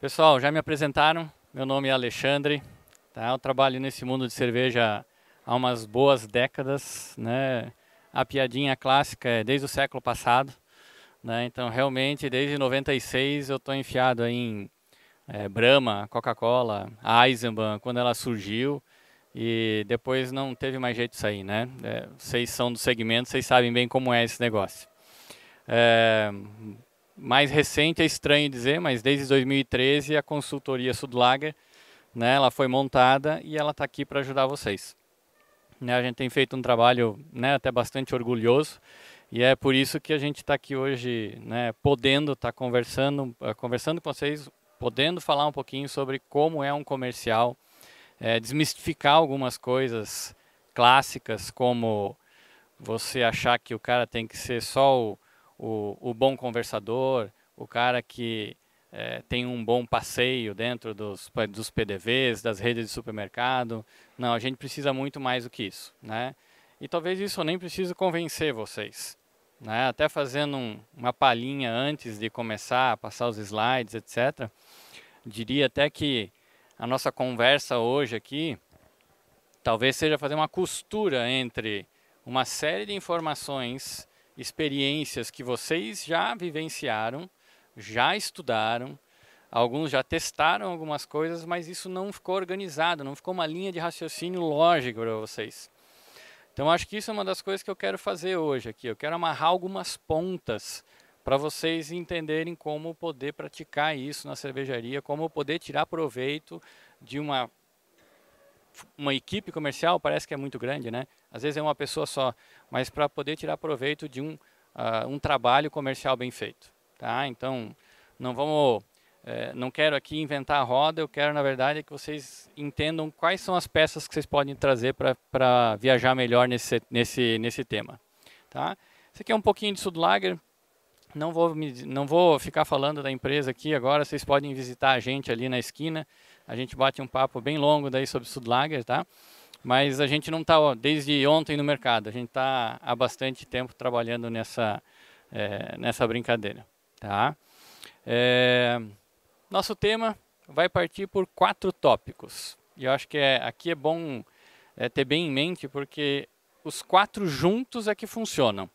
Pessoal, já me apresentaram? Meu nome é Alexandre, tá? Eu trabalho nesse mundo de cerveja há umas boas décadas, né? A piadinha clássica é desde o século passado, né? Então, realmente, desde 96 eu estou enfiado aí em Brahma, Coca-Cola, Eisenbahn, quando ela surgiu, e depois não teve mais jeito de sair, né? Vocês são do segmento, vocês sabem bem como é esse negócio. É, Mais recente é estranho dizer, mas desde 2013 a consultoria Sudlager, né, ela foi montada e ela está aqui para ajudar vocês. Né, a gente tem feito um trabalho, né, até bastante orgulhoso e é por isso que a gente está aqui hoje, né, podendo estar conversando com vocês, podendo falar um pouquinho sobre como é um comercial, desmistificar algumas coisas clássicas, como você achar que o cara tem que ser só o bom conversador, o cara que tem um bom passeio dentro dos PDVs, das redes de supermercado. Não, a gente precisa muito mais do que isso, né? E talvez isso eu nem precise convencer vocês, né? Até fazendo uma palhinha antes de começar a passar os slides, etc. Diria até que a nossa conversa hoje aqui talvez seja fazer uma costura entre uma série de informações, experiências que vocês já vivenciaram, já estudaram, alguns já testaram algumas coisas, mas isso não ficou organizado, não ficou uma linha de raciocínio lógica para vocês. Então acho que isso é uma das coisas que eu quero fazer hoje aqui. Eu quero amarrar algumas pontas para vocês entenderem como poder praticar isso na cervejaria, como poder tirar proveito de uma equipe comercial. Parece que é muito grande, né? Às vezes é uma pessoa só, mas para poder tirar proveito de um trabalho comercial bem feito, tá? Então, não quero aqui inventar a roda, eu quero, na verdade, que vocês entendam quais são as peças que vocês podem trazer para viajar melhor nesse tema, tá? Esse aqui é um pouquinho de Sudlager. Não vou ficar falando da empresa aqui agora, vocês podem visitar a gente ali na esquina. A gente bate um papo bem longo daí sobre Sudlager, tá? Mas a gente não está desde ontem no mercado, a gente está há bastante tempo trabalhando nessa brincadeira, tá? É, Nosso tema vai partir por 4 tópicos. E eu acho que aqui é bom ter bem em mente, porque os 4 juntos é que funcionam.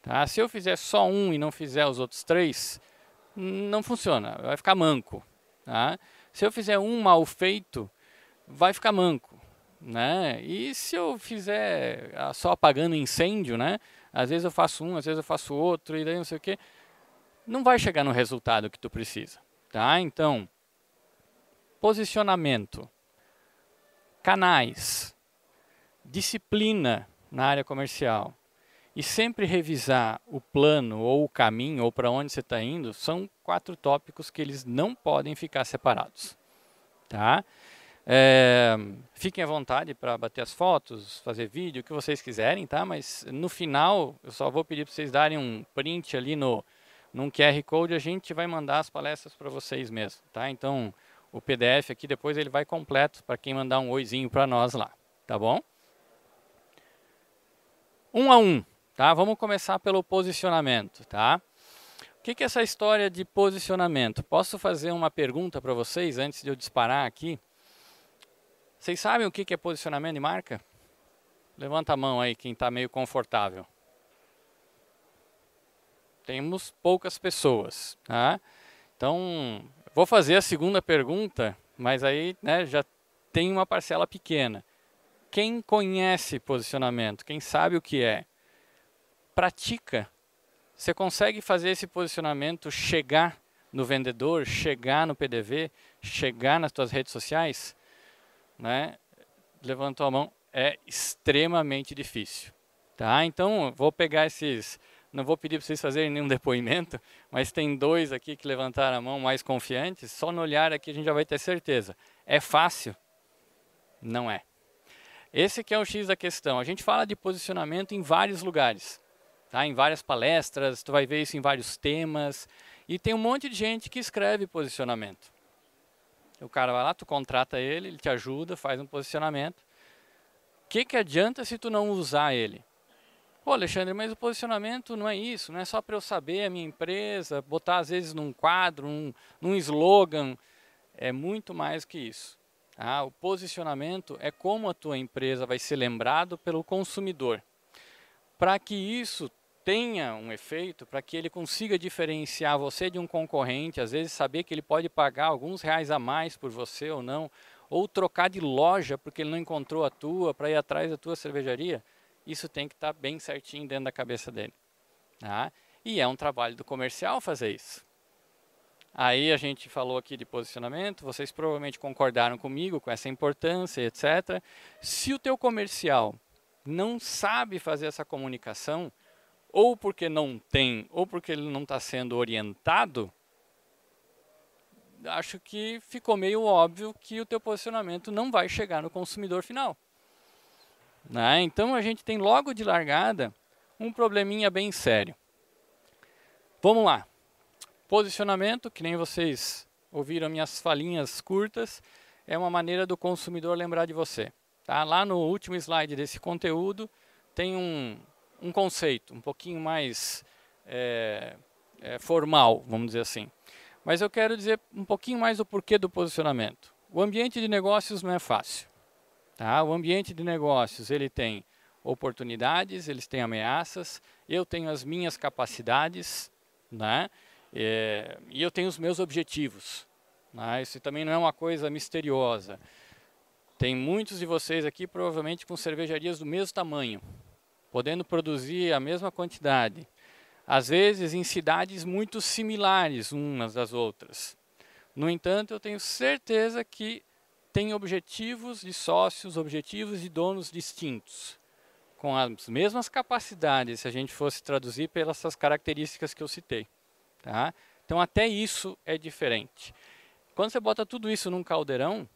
Tá? Se eu fizer só um e não fizer os outros 3, não funciona, vai ficar manco. Tá? Se eu fizer um mal feito, vai ficar manco. Né? E se eu fizer só apagando incêndio, né? Às vezes eu faço um, às vezes eu faço outro, e daí não sei o que, não vai chegar no resultado que tu precisa. Tá? Então, posicionamento, canais, disciplina na área comercial, e sempre revisar o plano ou o caminho ou para onde você está indo, são 4 tópicos que eles não podem ficar separados. Tá? Fiquem à vontade para bater as fotos, fazer vídeo, o que vocês quiserem, tá? Mas no final eu só vou pedir para vocês darem um print ali num QR Code, a gente vai mandar as palestras para vocês mesmo, tá? Então o PDF aqui depois ele vai completo para quem mandar um oizinho para nós lá, tá bom? Um a um. Tá? Vamos começar pelo posicionamento, tá? O que é essa história de posicionamento? Posso fazer uma pergunta para vocês antes de eu disparar aqui? Vocês sabem o que é posicionamento de marca? Levanta a mão aí quem está meio confortável. Temos poucas pessoas, tá? Então, vou fazer a segunda pergunta, mas aí, né, já tem uma parcela pequena. Quem conhece posicionamento? Quem sabe o que é? Pratica. Você consegue fazer esse posicionamento chegar no vendedor, chegar no PDV, chegar nas suas redes sociais? Né? Levantou a mão, é extremamente difícil. Tá? Então, vou pegar não vou pedir para vocês fazerem nenhum depoimento, mas tem 2 aqui que levantaram a mão mais confiantes, só no olhar aqui a gente já vai ter certeza. É fácil? Não é. Esse que é o X da questão. A gente fala de posicionamento em vários lugares. Tá? Em várias palestras, tu vai ver isso em vários temas. E tem um monte de gente que escreve posicionamento. O cara vai lá, tu contrata ele te ajuda, faz um posicionamento. O que adianta se tu não usar ele? Pô, Alexandre, mas o posicionamento não é isso, não é só para eu saber a minha empresa, botar às vezes num quadro, num slogan, é muito mais que isso. Ah, o posicionamento é como a tua empresa vai ser lembrado pelo consumidor. Para que isso tenha um efeito, para que ele consiga diferenciar você de um concorrente, às vezes saber que ele pode pagar alguns reais a mais por você ou não, ou trocar de loja porque ele não encontrou a tua, para ir atrás da tua cervejaria, isso tem que estar bem certinho dentro da cabeça dele. Tá? E é um trabalho do comercial fazer isso. Aí a gente falou aqui de posicionamento, vocês provavelmente concordaram comigo com essa importância, etc. Se o teu comercial não sabe fazer essa comunicação, ou porque não tem, ou porque ele não está sendo orientado, acho que ficou meio óbvio que o teu posicionamento não vai chegar no consumidor final. Né? Então a gente tem logo de largada um probleminha bem sério. Vamos lá. Posicionamento, que nem vocês ouviram minhas falinhas curtas, é uma maneira do consumidor lembrar de você. Tá? Lá no último slide desse conteúdo tem um conceito um pouquinho mais formal, vamos dizer assim. Mas eu quero dizer um pouquinho mais do porquê do posicionamento. O ambiente de negócios não é fácil. Tá? O ambiente de negócios ele tem oportunidades, eles têm ameaças, eu tenho as minhas capacidades, né? E eu tenho os meus objetivos. Né? Isso também não é uma coisa misteriosa. Tem muitos de vocês aqui provavelmente com cervejarias do mesmo tamanho, podendo produzir a mesma quantidade. Às vezes em cidades muito similares umas das outras. No entanto, eu tenho certeza que tem objetivos de sócios, objetivos de donos distintos, com as mesmas capacidades, se a gente fosse traduzir pelas essas características que eu citei. Tá? Então até isso é diferente. Quando você bota tudo isso num caldeirão,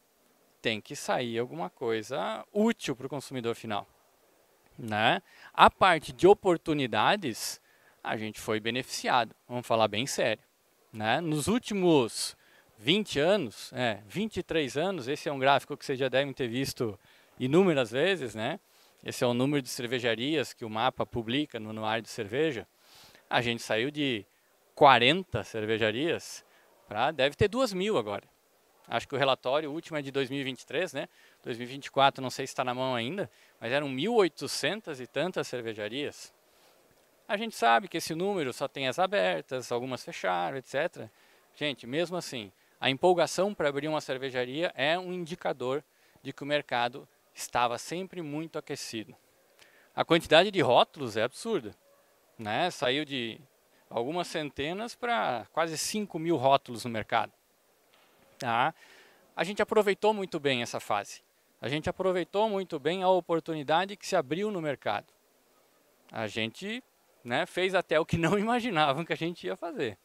tem que sair alguma coisa útil para o consumidor final. Né? A parte de oportunidades, a gente foi beneficiado, vamos falar bem sério. Né? Nos últimos 20 anos, 23 anos, esse é um gráfico que vocês já devem ter visto inúmeras vezes, né? Esse é o número de cervejarias que o mapa publica no Anuário de Cerveja. A gente saiu de 40 cervejarias para deve ter 2.000 agora. Acho que o relatório último é de 2023, né? 2024 não sei se está na mão ainda, mas eram 1.800 e tantas cervejarias. A gente sabe que esse número só tem as abertas, algumas fecharam, etc. Gente, mesmo assim, a empolgação para abrir uma cervejaria é um indicador de que o mercado estava sempre muito aquecido. A quantidade de rótulos é absurda. Né? Saiu de algumas centenas para quase 5.000 rótulos no mercado. Tá? A gente aproveitou muito bem essa fase. A gente aproveitou muito bem a oportunidade que se abriu no mercado. A gente fez até o que não imaginavam que a gente ia fazer.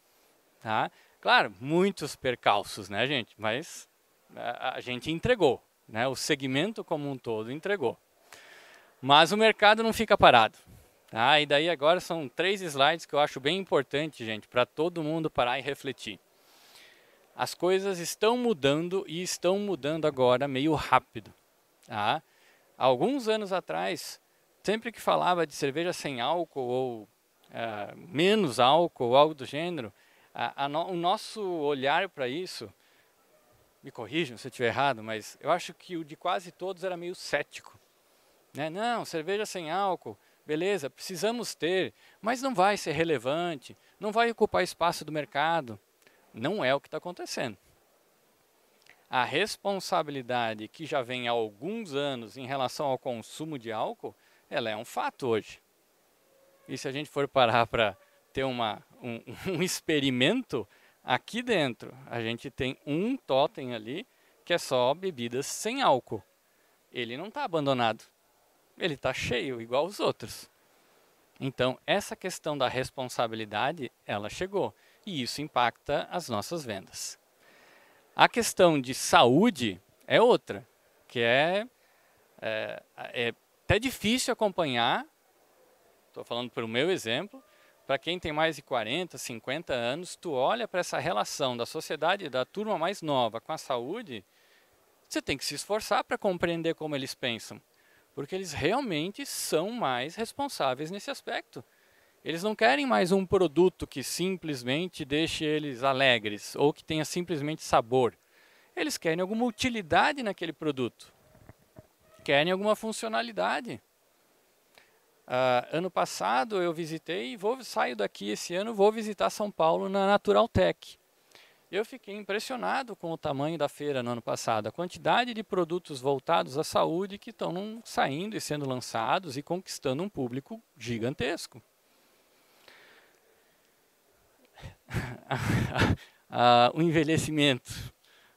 Tá? Claro, muitos percalços, né, gente? Mas a gente entregou. Né? O segmento como um todo entregou. Mas o mercado não fica parado. Tá? E daí agora são 3 slides que eu acho bem importante, gente, para todo mundo parar e refletir. As coisas estão mudando e estão mudando agora meio rápido. Tá? Alguns anos atrás, sempre que falava de cerveja sem álcool ou menos álcool ou algo do gênero, o nosso olhar para isso, me corrijam se eu estiver errado, mas eu acho que o de quase todos era meio cético. Né? Não, cerveja sem álcool, beleza, precisamos ter, mas não vai ser relevante, não vai ocupar espaço do mercado. Não é o que está acontecendo. A responsabilidade que já vem há alguns anos em relação ao consumo de álcool, ela é um fato hoje. E se a gente for parar para ter um experimento, aqui dentro a gente tem um totem ali que é só bebidas sem álcool. Ele não está abandonado. Ele está cheio, igual os outros. Então, essa questão da responsabilidade, ela chegou. E isso impacta as nossas vendas. A questão de saúde é outra, que é até difícil acompanhar. Estou falando pelo meu exemplo. Para quem tem mais de 40, 50 anos, tu olha para essa relação da sociedade, da turma mais nova com a saúde, você tem que se esforçar para compreender como eles pensam. porque eles realmente são mais responsáveis nesse aspecto. Eles não querem mais um produto que simplesmente deixe eles alegres ou que tenha simplesmente sabor. Eles querem alguma utilidade naquele produto, querem alguma funcionalidade. Ano passado eu visitei, saio daqui esse ano, vou visitar São Paulo na Natural Tech. Eu fiquei impressionado com o tamanho da feira no ano passado, a quantidade de produtos voltados à saúde que estão saindo e sendo lançados e conquistando um público gigantesco. O envelhecimento.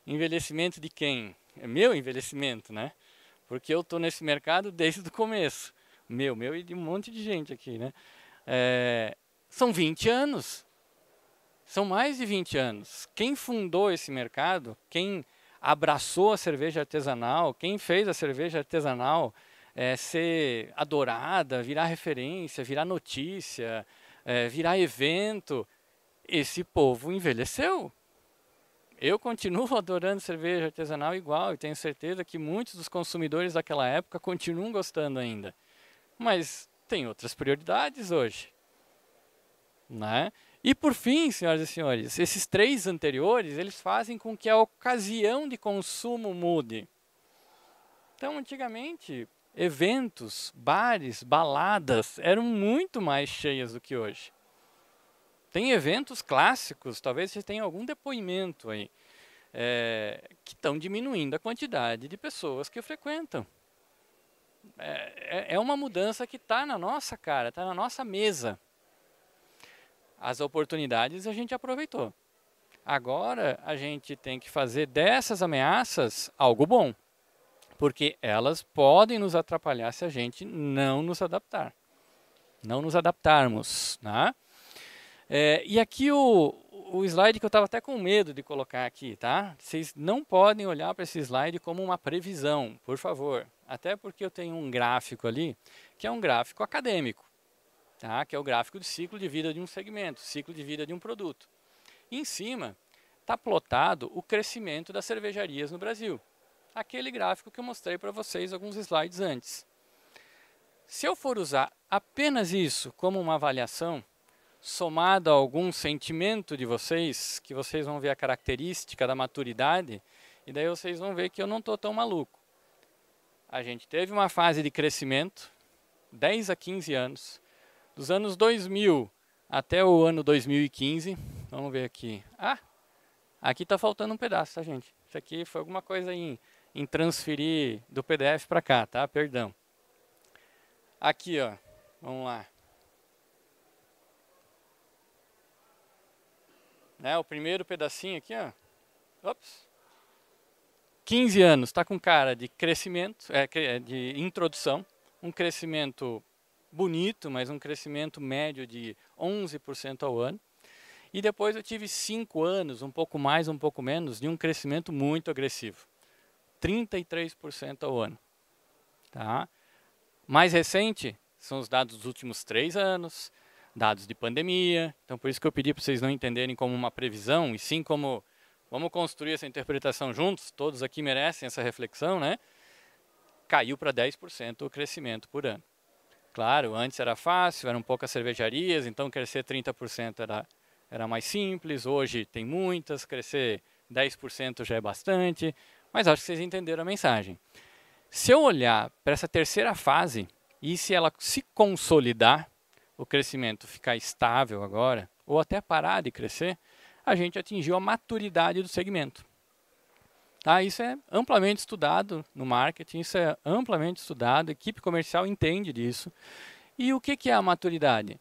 Envelhecimento de quem? É meu envelhecimento, né? Porque eu estou nesse mercado desde o começo. Meu e de um monte de gente aqui, né? São 20 anos. São mais de 20 anos. Quem fundou esse mercado, quem abraçou a cerveja artesanal, quem fez a cerveja artesanal ser adorada, virar referência, virar notícia, virar evento, esse povo envelheceu. Eu continuo adorando cerveja artesanal igual e tenho certeza que muitos dos consumidores daquela época continuam gostando ainda. Mas tem outras prioridades hoje, né? E por fim, senhoras e senhores, esses três anteriores, eles fazem com que a ocasião de consumo mude. Então, antigamente, eventos, bares, baladas eram muito mais cheias do que hoje. Tem eventos clássicos, talvez você tenha algum depoimento aí, que estão diminuindo a quantidade de pessoas que frequentam. É uma mudança que está na nossa cara, está na nossa mesa. As oportunidades a gente aproveitou. Agora a gente tem que fazer dessas ameaças algo bom, porque elas podem nos atrapalhar se a gente não nos adaptar, não nos adaptarmos, né? E aqui o slide que eu estava até com medo de colocar aqui, tá? Vocês não podem olhar para esse slide como uma previsão, por favor. Até porque eu tenho um gráfico ali, que é um gráfico acadêmico, tá? Que é o gráfico de ciclo de vida de um segmento, ciclo de vida de um produto. E em cima está plotado o crescimento das cervejarias no Brasil. Aquele gráfico que eu mostrei para vocês alguns slides antes. Se eu for usar apenas isso como uma avaliação, somado a algum sentimento de vocês, que vocês vão ver a característica da maturidade, e daí vocês vão ver que eu não estou tão maluco. A gente teve uma fase de crescimento, 10 a 15 anos, dos anos 2000 até o ano 2015, vamos ver aqui. Aqui está faltando um pedaço, tá, gente? Isso aqui foi alguma coisa em transferir do PDF para cá, tá? Perdão. Aqui, ó, vamos lá. O primeiro pedacinho aqui, ó. Ops. 15 anos, está com cara de crescimento, de introdução, um crescimento bonito, mas um crescimento médio de 11% ao ano. E depois eu tive 5 anos, um pouco mais, um pouco menos, de um crescimento muito agressivo. 33% ao ano. Tá? Mais recente são os dados dos últimos 3 anos, dados de pandemia. Então, por isso que eu pedi para vocês não entenderem como uma previsão, e sim como vamos construir essa interpretação juntos, todos aqui merecem essa reflexão, né? Caiu para 10% o crescimento por ano. Claro, antes era fácil, eram poucas cervejarias, então crescer 30% era mais simples. Hoje tem muitas, crescer 10% já é bastante, mas acho que vocês entenderam a mensagem. Se eu olhar para essa terceira fase, e se ela se consolidar, o crescimento ficar estável agora, ou até parar de crescer, a gente atingiu a maturidade do segmento. Tá? Isso é amplamente estudado no marketing, isso é amplamente estudado, a equipe comercial entende disso. E o que é a maturidade?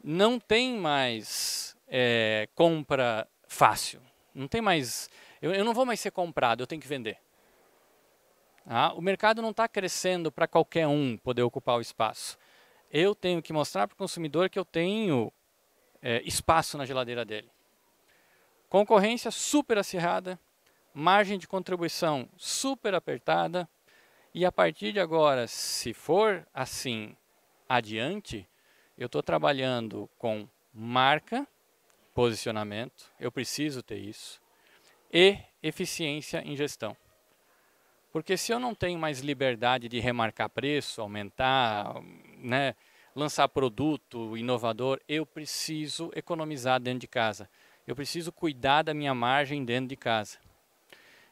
Não tem mais compra fácil. Não tem mais. Eu não vou mais ser comprado, eu tenho que vender. Tá? O mercado não está crescendo para qualquer um poder ocupar o espaço. Eu tenho que mostrar para o consumidor que eu tenho espaço na geladeira dele. Concorrência super acirrada, margem de contribuição super apertada, e a partir de agora, se for assim adiante, eu estou trabalhando com marca, posicionamento, eu preciso ter isso, e eficiência em gestão. Porque se eu não tenho mais liberdade de remarcar preço, aumentar, né, lançar produto inovador, eu preciso economizar dentro de casa. Eu preciso cuidar da minha margem dentro de casa.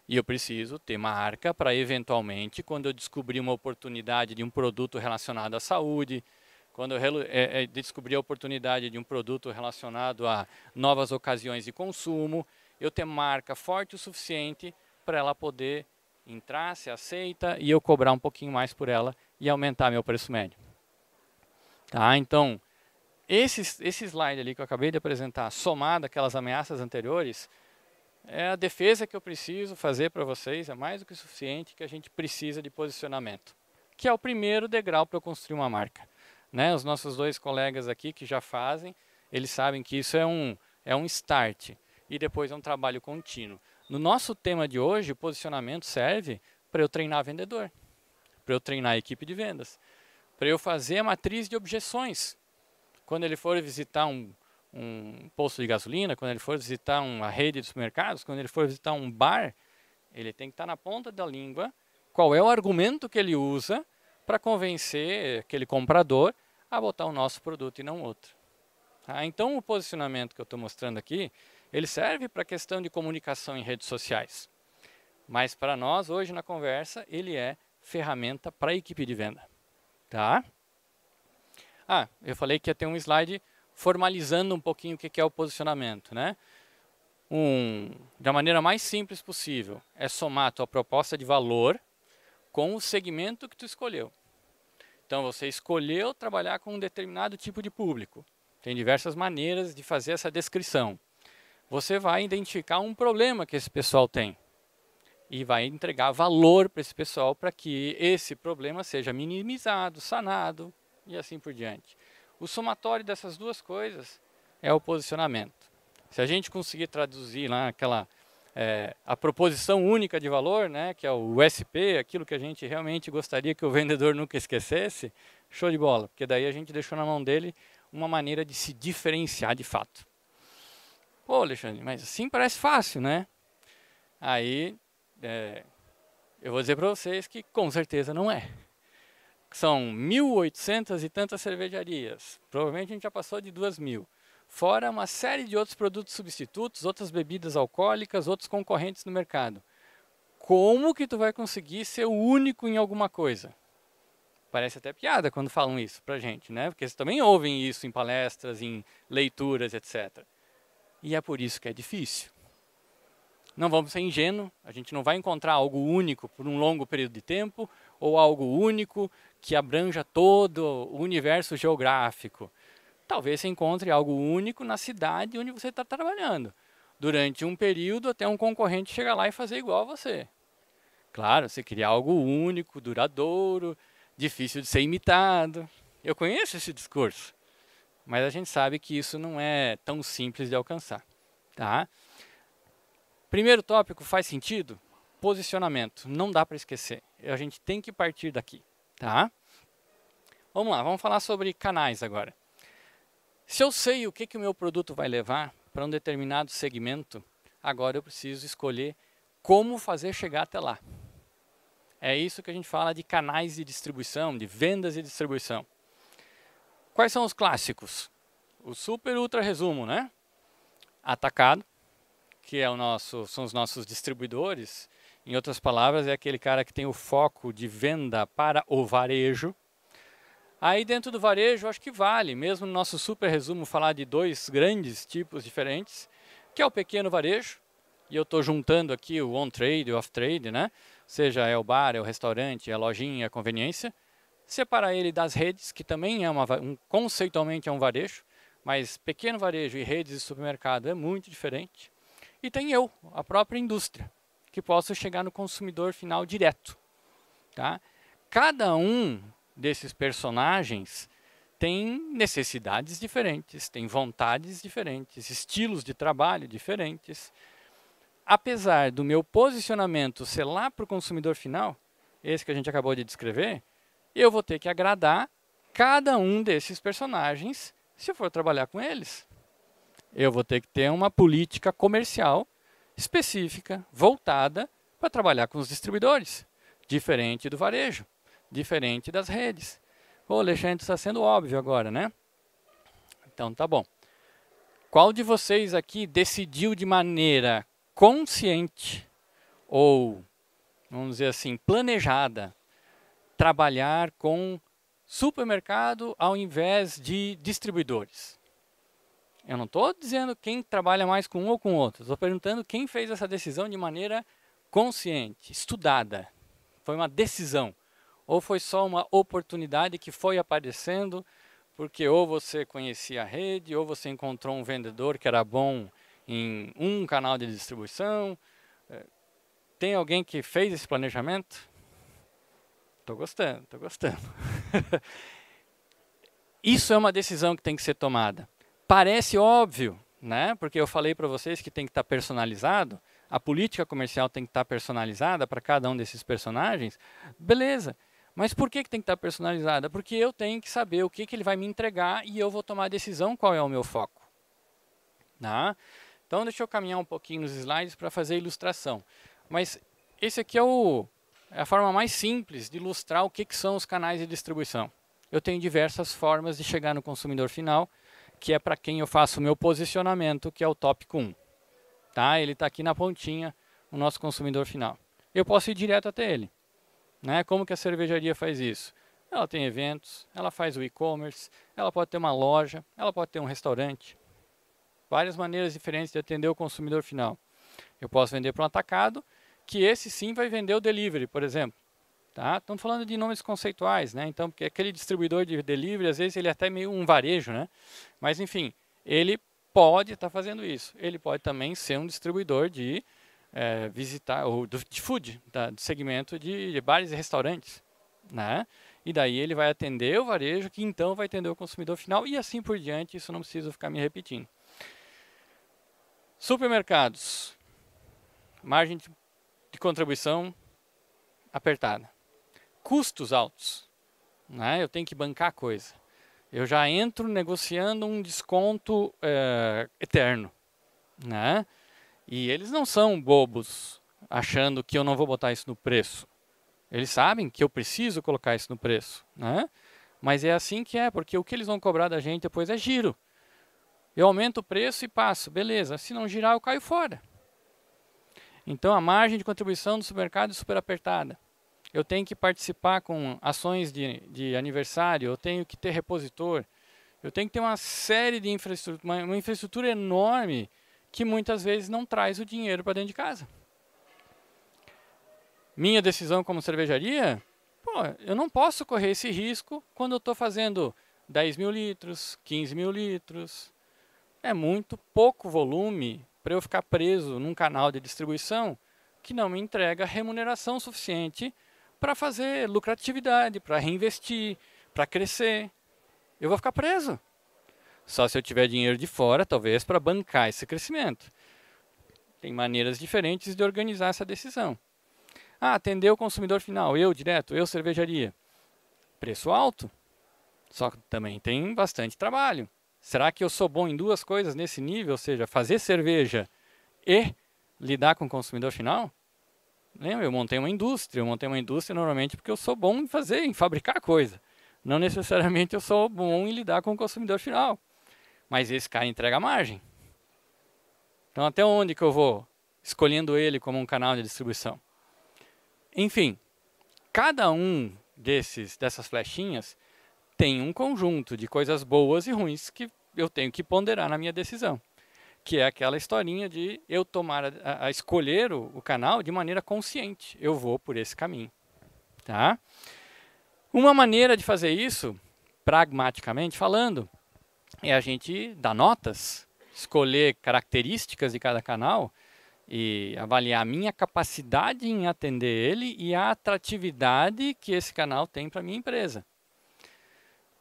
E eu preciso ter marca para, eventualmente, quando eu descobrir uma oportunidade de um produto relacionado à saúde, quando eu descobrir a oportunidade de um produto relacionado a novas ocasiões de consumo, eu ter marca forte o suficiente para ela poder entrar, ser aceita e eu cobrar um pouquinho mais por ela e aumentar meu preço médio. Tá? Então, esse slide ali que eu acabei de apresentar, somado àquelas ameaças anteriores, é a defesa que eu preciso fazer para vocês, é mais do que suficiente que a gente precisa de posicionamento, que é o primeiro degrau para eu construir uma marca. Né? Os nossos dois colegas aqui que já fazem, eles sabem que isso é um start e depois é um trabalho contínuo. No nosso tema de hoje, o posicionamento serve para eu treinar vendedor, para eu treinar a equipe de vendas, para eu fazer a matriz de objeções. Quando ele for visitar um posto de gasolina, quando ele for visitar uma rede de supermercados, quando ele for visitar um bar, ele tem que estar na ponta da língua qual é o argumento que ele usa para convencer aquele comprador a botar o nosso produto e não outro. Tá? Então, o posicionamento que eu estou mostrando aqui, ele serve para a questão de comunicação em redes sociais. Mas para nós, hoje na conversa, ele é ferramenta para a equipe de venda. Tá? Eu falei que ia ter um slide formalizando um pouquinho o que é o posicionamento. Né? Da maneira mais simples possível, é somar a tua proposta de valor com o segmento que tu escolheu. Então, você escolheu trabalhar com um determinado tipo de público. Tem diversas maneiras de fazer essa descrição. Você vai identificar um problema que esse pessoal tem e vai entregar valor para esse pessoal para que esse problema seja minimizado, sanado e assim por diante. O somatório dessas duas coisas é o posicionamento. Se a gente conseguir traduzir lá a proposição única de valor, né, que é o USP, aquilo que a gente realmente gostaria que o vendedor nunca esquecesse, show de bola, porque daí a gente deixou na mão dele uma maneira de se diferenciar de fato. Pô, Alexandre, mas assim parece fácil, né? Aí, eu vou dizer para vocês que com certeza não é. São 1.800 e tantas cervejarias, provavelmente a gente já passou de 2.000. Fora uma série de outros produtos substitutos, outras bebidas alcoólicas, outros concorrentes no mercado. Como que tu vai conseguir ser o único em alguma coisa? Parece até piada quando falam isso pra gente, né? Porque vocês também ouvem isso em palestras, em leituras, etc. E é por isso que é difícil. Não vamos ser ingênuos, a gente não vai encontrar algo único por um longo período de tempo, ou algo único que abranja todo o universo geográfico. Talvez você encontre algo único na cidade onde você está trabalhando. Durante um período, até um concorrente chegar lá e fazer igual a você. Claro, você cria algo único, duradouro, difícil de ser imitado. Eu conheço esse discurso, mas a gente sabe que isso não é tão simples de alcançar. Tá? Primeiro tópico, faz sentido? Posicionamento. Não dá para esquecer. A gente tem que partir daqui. Tá? Vamos lá, vamos falar sobre canais agora. Se eu sei o que o meu produto vai levar para um determinado segmento, agora eu preciso escolher como fazer chegar até lá. É isso que a gente fala de canais de distribuição, de vendas e distribuição. Quais são os clássicos? O super ultra resumo, né? Atacado, que são os nossos distribuidores. Em outras palavras, é aquele cara que tem o foco de venda para o varejo. Aí dentro do varejo, acho que vale, mesmo no nosso super resumo, falar de dois grandes tipos diferentes, que é o pequeno varejo, e eu estou juntando aqui o on-trade e o off-trade, né? Seja é o bar, é o restaurante, é a lojinha, é a conveniência. Separar ele das redes, que também é conceitualmente é um varejo, mas pequeno varejo e redes de supermercado é muito diferente. E tem a própria indústria, que posso chegar no consumidor final direto. Tá? Cada um desses personagens tem necessidades diferentes, tem vontades diferentes, estilos de trabalho diferentes. Apesar do meu posicionamento ser lá para o consumidor final, esse que a gente acabou de descrever, eu vou ter que agradar cada um desses personagens se eu for trabalhar com eles. Eu vou ter que ter uma política comercial específica, voltada para trabalhar com os distribuidores. diferente do varejo, diferente das redes. Pô, Alexandre, está sendo óbvio agora, né? Então tá bom. Qual de vocês aqui decidiu de maneira consciente ou, vamos dizer assim, planejada, trabalhar com supermercado ao invés de distribuidores? Eu não estou dizendo quem trabalha mais com um ou com outro. Estou perguntando quem fez essa decisão de maneira consciente, estudada. Foi uma decisão. Ou foi só uma oportunidade que foi aparecendo porque ou você conhecia a rede, ou você encontrou um vendedor que era bom em um canal de distribuição. Tem alguém que fez esse planejamento? Estou gostando, estou gostando. Isso é uma decisão que tem que ser tomada. Parece óbvio, né? Porque eu falei para vocês que tem que estar personalizado, a política comercial tem que estar personalizada para cada um desses personagens. Beleza, mas por que tem que estar personalizada? Porque eu tenho que saber o que ele vai me entregar e eu vou tomar a decisão qual é o meu foco. Tá? Então deixa eu caminhar um pouquinho nos slides para fazer a ilustração. Mas esse aqui é a forma mais simples de ilustrar o que são os canais de distribuição. Eu tenho diversas formas de chegar no consumidor final, que é para quem eu faço o meu posicionamento, que é o tópico 1. Tá? Ele está aqui na pontinha, o nosso consumidor final. Eu posso ir direto até ele. Né? Como que a cervejaria faz isso? Ela tem eventos, ela faz o e-commerce, ela pode ter uma loja, ela pode ter um restaurante. Várias maneiras diferentes de atender o consumidor final. Eu posso vender para um atacado, que esse sim vai vender o delivery, por exemplo. Tá? Estamos falando de nomes conceituais, né? Então, porque aquele distribuidor de delivery, às vezes ele é até meio um varejo, né? Mas enfim, ele pode estar fazendo isso. Ele pode também ser um distribuidor de visitar, ou de food, do segmento de bares e restaurantes, né? E daí ele vai atender o varejo, que então vai atender o consumidor final, e assim por diante, isso não preciso ficar me repetindo. Supermercados, margem de contribuição apertada. Custos altos, né? Eu tenho que bancar coisa. Eu já entro negociando um desconto eterno, né? E eles não são bobos achando que eu não vou botar isso no preço. Eles sabem que eu preciso colocar isso no preço, né? Mas é assim que é, porque o que eles vão cobrar da gente depois é giro. Eu aumento o preço e passo, beleza. Se não girar, eu caio fora. Então a margem de contribuição do supermercado é super apertada. Eu tenho que participar com ações de aniversário, eu tenho que ter repositor, eu tenho que ter uma série de infraestrutura, uma infraestrutura enorme que muitas vezes não traz o dinheiro para dentro de casa. Minha decisão como cervejaria, eu não posso correr esse risco quando eu estou fazendo 10 mil litros, 15 mil litros. É muito pouco volume para eu ficar preso num canal de distribuição que não me entrega remuneração suficiente para fazer lucratividade, para reinvestir, para crescer. Eu vou ficar preso. Só se eu tiver dinheiro de fora, talvez, para bancar esse crescimento. Tem maneiras diferentes de organizar essa decisão. Atender o consumidor final, eu direto, eu cervejaria. Preço alto, só que também tem bastante trabalho. Será que eu sou bom em duas coisas nesse nível? Ou seja, fazer cerveja e lidar com o consumidor final? Lembra, eu montei uma indústria. Eu montei uma indústria normalmente porque eu sou bom em fazer, em fabricar coisa. Não necessariamente eu sou bom em lidar com o consumidor final. Mas esse cara entrega margem. Então até onde que eu vou escolhendo ele como um canal de distribuição? Enfim, cada um dessas flechinhas tem um conjunto de coisas boas e ruins que eu tenho que ponderar na minha decisão. Que é aquela historinha de eu tomar a escolher o canal de maneira consciente. Eu vou por esse caminho. Tá? Uma maneira de fazer isso, pragmaticamente falando, é a gente dar notas, escolher características de cada canal e avaliar a minha capacidade em atender ele e a atratividade que esse canal tem para a minha empresa.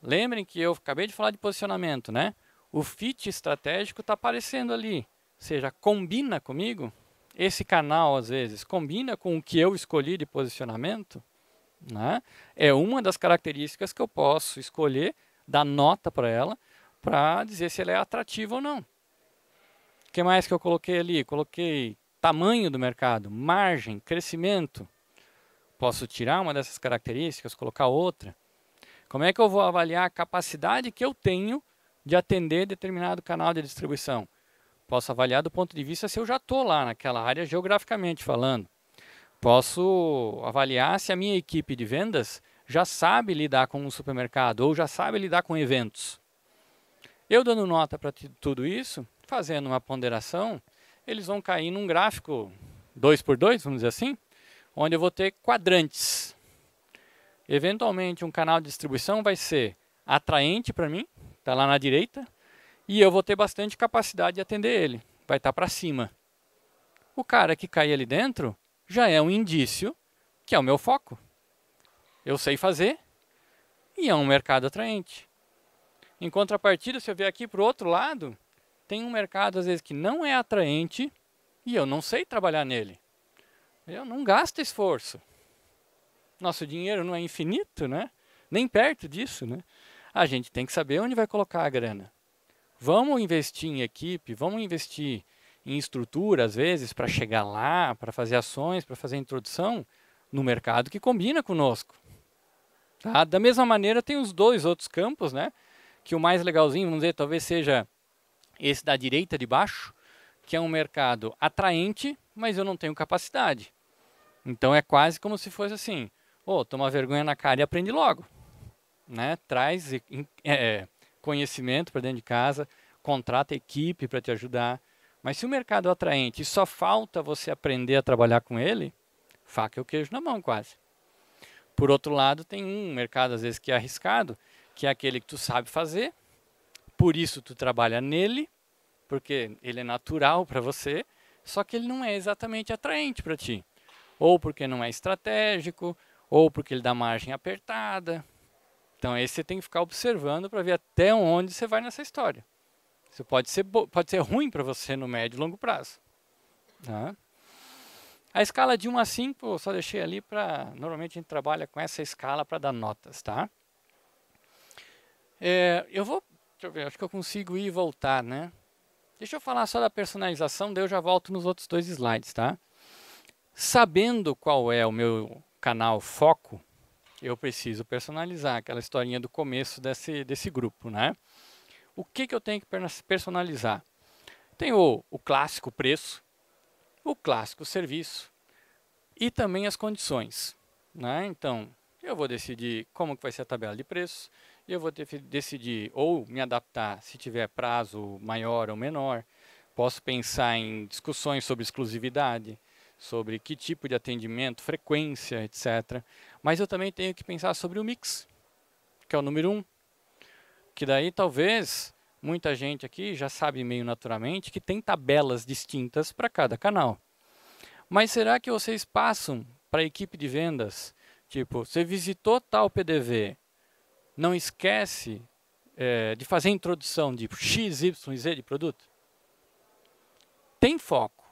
Lembrem que eu acabei de falar de posicionamento, né? O fit estratégico está aparecendo ali. Ou seja, combina comigo? Esse canal, às vezes, combina com o que eu escolhi de posicionamento? Né? É uma das características que eu posso escolher, dar nota para ela, para dizer se ela é atrativa ou não. O que mais que eu coloquei ali? Coloquei tamanho do mercado, margem, crescimento. Posso tirar uma dessas características, colocar outra? Como é que eu vou avaliar a capacidade que eu tenho de atender determinado canal de distribuição? Posso avaliar do ponto de vista se eu já estou lá naquela área geograficamente falando. Posso avaliar se a minha equipe de vendas já sabe lidar com um supermercado ou já sabe lidar com eventos. Eu dando nota para tudo isso, fazendo uma ponderação, eles vão cair num gráfico 2x2, vamos dizer assim, onde eu vou ter quadrantes. Eventualmente, um canal de distribuição vai ser atraente para mim, está lá na direita, e eu vou ter bastante capacidade de atender ele, vai estar para cima. O cara que cair ali dentro já é um indício que é o meu foco. Eu sei fazer e é um mercado atraente. Em contrapartida, se eu vier aqui para o outro lado, tem um mercado às vezes que não é atraente e eu não sei trabalhar nele. Eu não gasto esforço. Nosso dinheiro não é infinito, né? Nem perto disso, né? A gente tem que saber onde vai colocar a grana. Vamos investir em equipe, vamos investir em estrutura, às vezes, para chegar lá, para fazer ações, para fazer introdução no mercado que combina conosco. Tá? Da mesma maneira, tem os dois outros campos, né? Que o mais legalzinho, vamos dizer, talvez seja esse da direita de baixo, que é um mercado atraente, mas eu não tenho capacidade. Então é quase como se fosse assim, toma vergonha na cara e aprende logo. Né? Traz conhecimento para dentro de casa, contrata equipe para te ajudar. Mas se o mercado é atraente e só falta você aprender a trabalhar com ele, faca e o queijo na mão quase. Por outro lado, tem um mercado às vezes que é arriscado, que é aquele que tu sabe fazer, por isso tu trabalha nele, porque ele é natural para você, só que ele não é exatamente atraente para ti. Ou porque não é estratégico, ou porque ele dá margem apertada. Então esse você tem que ficar observando para ver até onde você vai nessa história. Isso pode ser ruim para você no médio e longo prazo. Tá? A escala de 1 a 5, eu só deixei ali para... Normalmente a gente trabalha com essa escala para dar notas. Tá? Deixa eu ver, acho que eu consigo ir e voltar, né? Deixa eu falar só da personalização, daí eu já volto nos outros 2 slides, tá? Sabendo qual é o meu canal foco, eu preciso personalizar aquela historinha do começo desse grupo, né? O que eu tenho que personalizar? Tem o clássico preço, o clássico serviço e também as condições, né? Então, eu vou decidir como que vai ser a tabela de preços, eu vou decidir ou me adaptar se tiver prazo maior ou menor, posso pensar em discussões sobre exclusividade, sobre que tipo de atendimento, frequência, etc. Mas eu também tenho que pensar sobre o mix, que é o número 1, que daí talvez muita gente aqui já sabe meio naturalmente que tem tabelas distintas para cada canal. Mas será que vocês passam para a equipe de vendas, tipo, você visitou tal PDV, não esquece de fazer a introdução de X, Y, Z de produto? Tem foco,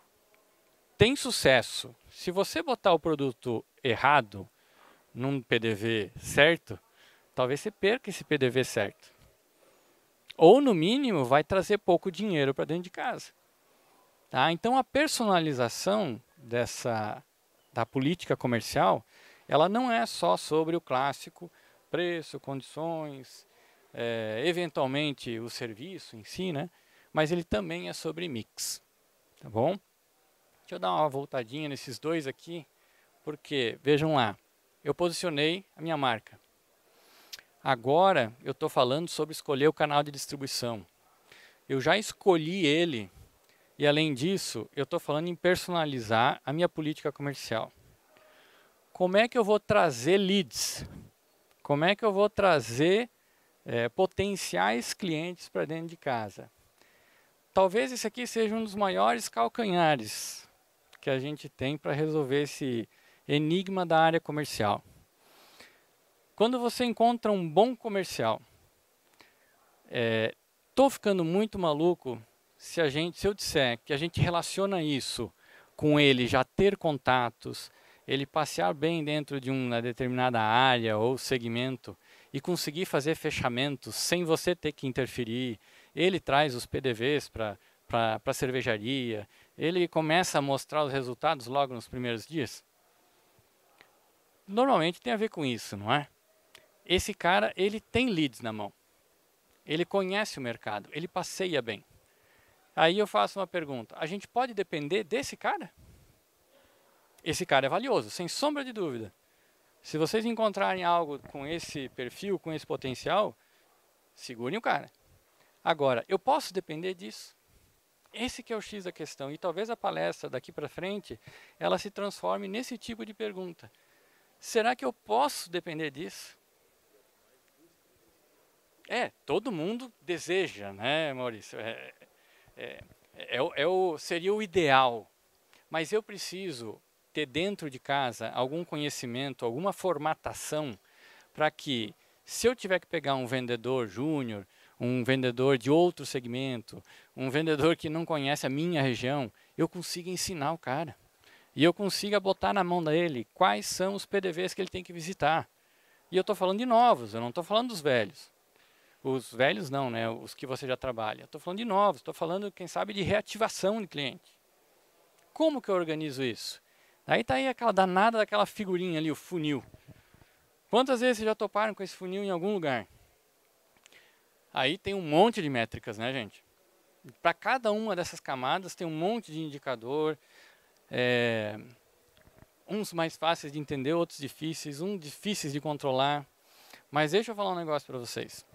tem sucesso. Se você botar o produto errado num PDV certo, talvez você perca esse PDV certo. Ou, no mínimo, vai trazer pouco dinheiro para dentro de casa. Tá? Então, a personalização da política comercial, ela não é só sobre o clássico preço, condições, eventualmente o serviço em si, né? Mas ele também é sobre mix. Tá bom? Deixa eu dar uma voltadinha nesses dois aqui, porque, vejam lá, eu posicionei a minha marca. Agora eu estou falando sobre escolher o canal de distribuição. Eu já escolhi ele e, além disso, eu estou falando em personalizar a minha política comercial. Como é que eu vou trazer leads? Como é que eu vou trazer potenciais clientes para dentro de casa? Talvez esse aqui seja um dos maiores calcanhares que a gente tem para resolver esse enigma da área comercial. Quando você encontra um bom comercial, estou ficando muito maluco se eu disser que a gente relaciona isso com ele já ter contatos, ele passear bem dentro de uma determinada área ou segmento e conseguir fazer fechamentos sem você ter que interferir. Ele traz os PDVs para a cervejaria, ele começa a mostrar os resultados logo nos primeiros dias. Normalmente tem a ver com isso, não é? Esse cara, ele tem leads na mão. Ele conhece o mercado, ele passeia bem. Aí eu faço uma pergunta: a gente pode depender desse cara? Esse cara é valioso, sem sombra de dúvida. Se vocês encontrarem algo com esse perfil, com esse potencial, segurem o cara. Agora, eu posso depender disso? Esse que é o X da questão. E talvez a palestra daqui para frente, ela se transforme nesse tipo de pergunta. Será que eu posso depender disso? Todo mundo deseja, né, Maurício? Seria o ideal. Mas eu preciso ter dentro de casa algum conhecimento, alguma formatação para que, se eu tiver que pegar um vendedor júnior, um vendedor de outro segmento, um vendedor que não conhece a minha região, eu consiga ensinar o cara. E eu consiga botar na mão dele quais são os PDVs que ele tem que visitar. E eu estou falando de novos, eu não estou falando dos velhos. Os velhos não, né? Os que você já trabalha. Estou falando de novos, estou falando, quem sabe, de reativação de cliente. Como que eu organizo isso? Aí está aí aquela danada daquela figurinha ali, o funil. Quantas vezes vocês já toparam com esse funil em algum lugar? Aí tem um monte de métricas, né, gente? Para cada uma dessas camadas tem um monte de indicador, uns mais fáceis de entender, outros difíceis, uns difíceis de controlar. Mas deixa eu falar um negócio para vocês.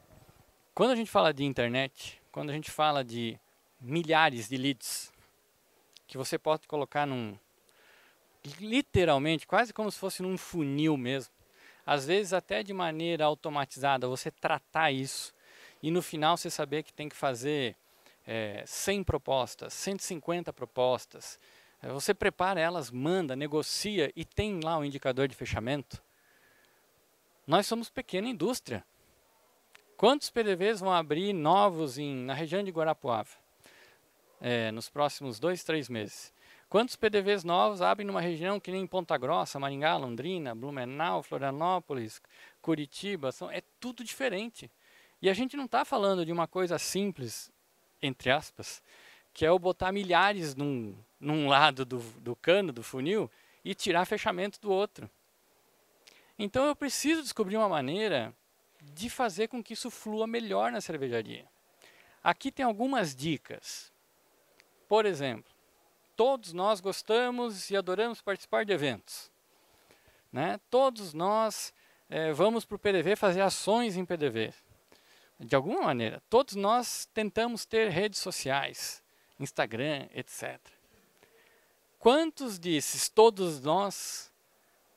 Quando a gente fala de internet, quando a gente fala de milhares de leads, que você pode colocar literalmente, quase como se fosse num funil mesmo, às vezes até de maneira automatizada, você tratar isso, e no final você saber que tem que fazer 100 propostas, 150 propostas, você prepara elas, manda, negocia e tem lá o indicador de fechamento. Nós somos pequena indústria. Quantos PDVs vão abrir novos na região de Guarapuava nos próximos 2, 3 meses? Quantos PDVs novos abrem numa região que nem Ponta Grossa, Maringá, Londrina, Blumenau, Florianópolis, Curitiba? É tudo diferente. E a gente não está falando de uma coisa simples, entre aspas, que é eu botar milhares num lado do cano, do funil, e tirar fechamento do outro. Então eu preciso descobrir uma maneira de fazer com que isso flua melhor na cervejaria. Aqui tem algumas dicas. Por exemplo, todos nós gostamos e adoramos participar de eventos, né? Todos nós vamos para o PDV fazer ações em PDV. De alguma maneira, todos nós tentamos ter redes sociais, Instagram, etc. Quantos desses, todos nós,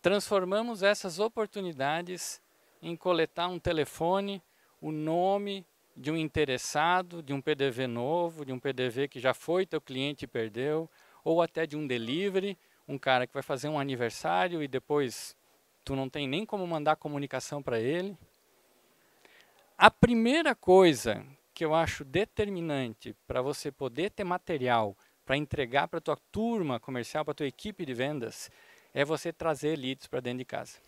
transformamos essas oportunidades em coletar um telefone, o nome de um interessado, de um PDV novo, de um PDV que já foi teu cliente e perdeu, ou até de um delivery, um cara que vai fazer um aniversário e depois tu não tem nem como mandar comunicação para ele. A primeira coisa que eu acho determinante para você poder ter material para entregar para a tua turma comercial, para a tua equipe de vendas, é você trazer leads para dentro de casa.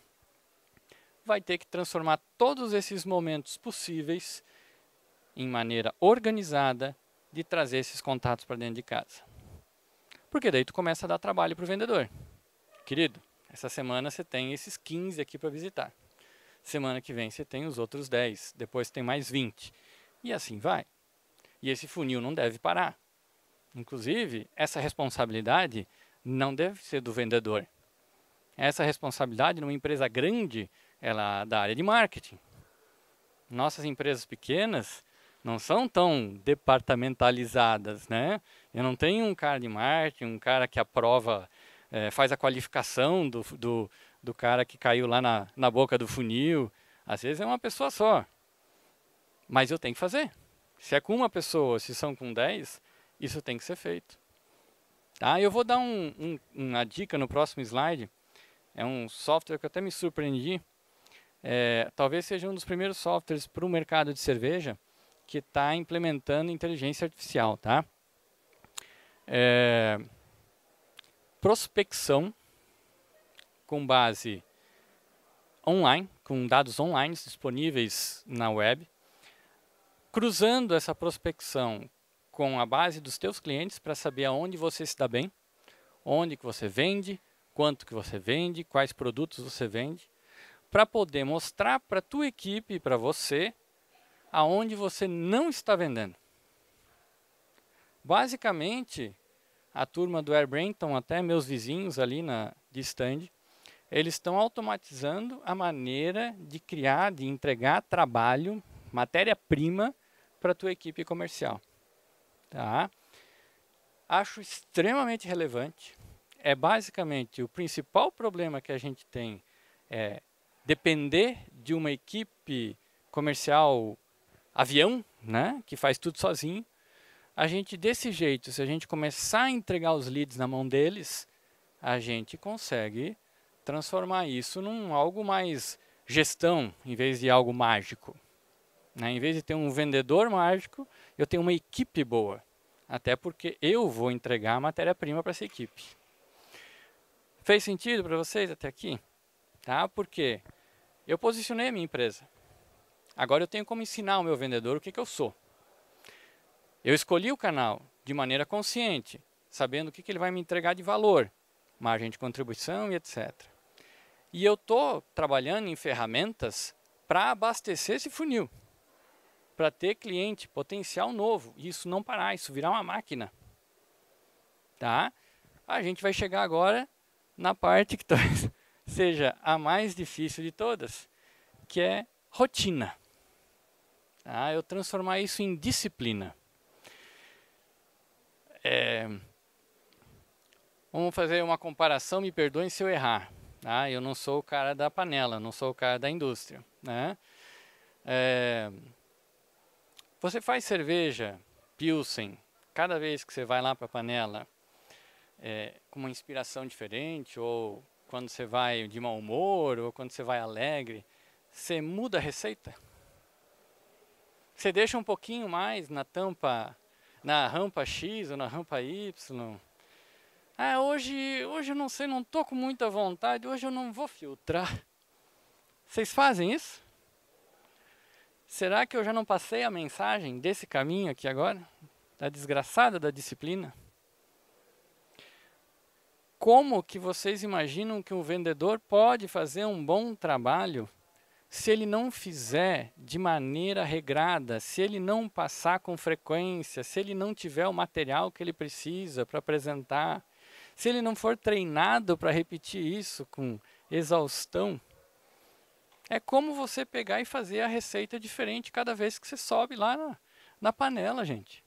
Vai ter que transformar todos esses momentos possíveis em maneira organizada de trazer esses contatos para dentro de casa. Porque daí tu começa a dar trabalho para o vendedor. Querido, essa semana você tem esses 15 aqui para visitar. Semana que vem você tem os outros 10, depois tem mais 20. E assim vai. E esse funil não deve parar. Inclusive, essa responsabilidade não deve ser do vendedor. Essa responsabilidade numa empresa grande, ela é da área de marketing. Nossas empresas pequenas não são tão departamentalizadas, né? Eu não tenho um cara de marketing, um cara que aprova, faz a qualificação do cara que caiu lá na boca do funil. Às vezes é uma pessoa só. Mas eu tenho que fazer. Se é com uma pessoa, se são com 10, isso tem que ser feito. Tá? Eu vou dar uma dica no próximo slide. É um software que eu até me surpreendi. Talvez seja um dos primeiros softwares para o mercado de cerveja que está implementando inteligência artificial. Tá? Prospecção com base online, com dados online disponíveis na web, cruzando essa prospecção com a base dos teus clientes para saber aonde você se dá bem, onde que você vende, quanto que você vende, quais produtos você vende, para poder mostrar para a tua equipe e para você aonde você não está vendendo. Basicamente, a turma do AirBrainton, até meus vizinhos ali de stand, eles estão automatizando a maneira de criar, de entregar trabalho, matéria-prima para a tua equipe comercial. Tá? Acho extremamente relevante. É basicamente o principal problema que a gente tem é depender de uma equipe comercial avião, né, que faz tudo sozinho. A gente, desse jeito, se a gente começar a entregar os leads na mão deles, a gente consegue transformar isso num algo mais gestão, em vez de algo mágico. Né? Em vez de ter um vendedor mágico, eu tenho uma equipe boa. Até porque eu vou entregar a matéria-prima para essa equipe. Fez sentido para vocês até aqui? Tá? Porque eu posicionei a minha empresa. Agora eu tenho como ensinar o meu vendedor o que eu sou. Eu escolhi o canal de maneira consciente, sabendo o que ele vai me entregar de valor, margem de contribuição e etc. E eu estou trabalhando em ferramentas para abastecer esse funil, para ter cliente, potencial novo, e isso não parar, isso virar uma máquina. Tá? A gente vai chegar agora na parte que talvez seja a mais difícil de todas, que é rotina. Tá? Eu transformar isso em disciplina. Vamos fazer uma comparação, me perdoem se eu errar. Tá? Eu não sou o cara da panela, não sou o cara da indústria. Né? Você faz cerveja, Pilsen, cada vez que você vai lá para a panela, com uma inspiração diferente, ou quando você vai de mau humor, ou quando você vai alegre, você muda a receita? Você deixa um pouquinho mais na tampa, na rampa X ou na rampa Y? Hoje eu não sei, não estou com muita vontade, hoje eu não vou filtrar. Vocês fazem isso? Será que eu já não passei a mensagem desse caminho aqui agora? Da desgraçada da disciplina? Como que vocês imaginam que um vendedor pode fazer um bom trabalho se ele não fizer de maneira regrada, se ele não passar com frequência, se ele não tiver o material que ele precisa para apresentar, se ele não for treinado para repetir isso com exaustão? É como você pegar e fazer a receita diferente cada vez que você sobe lá na panela, gente.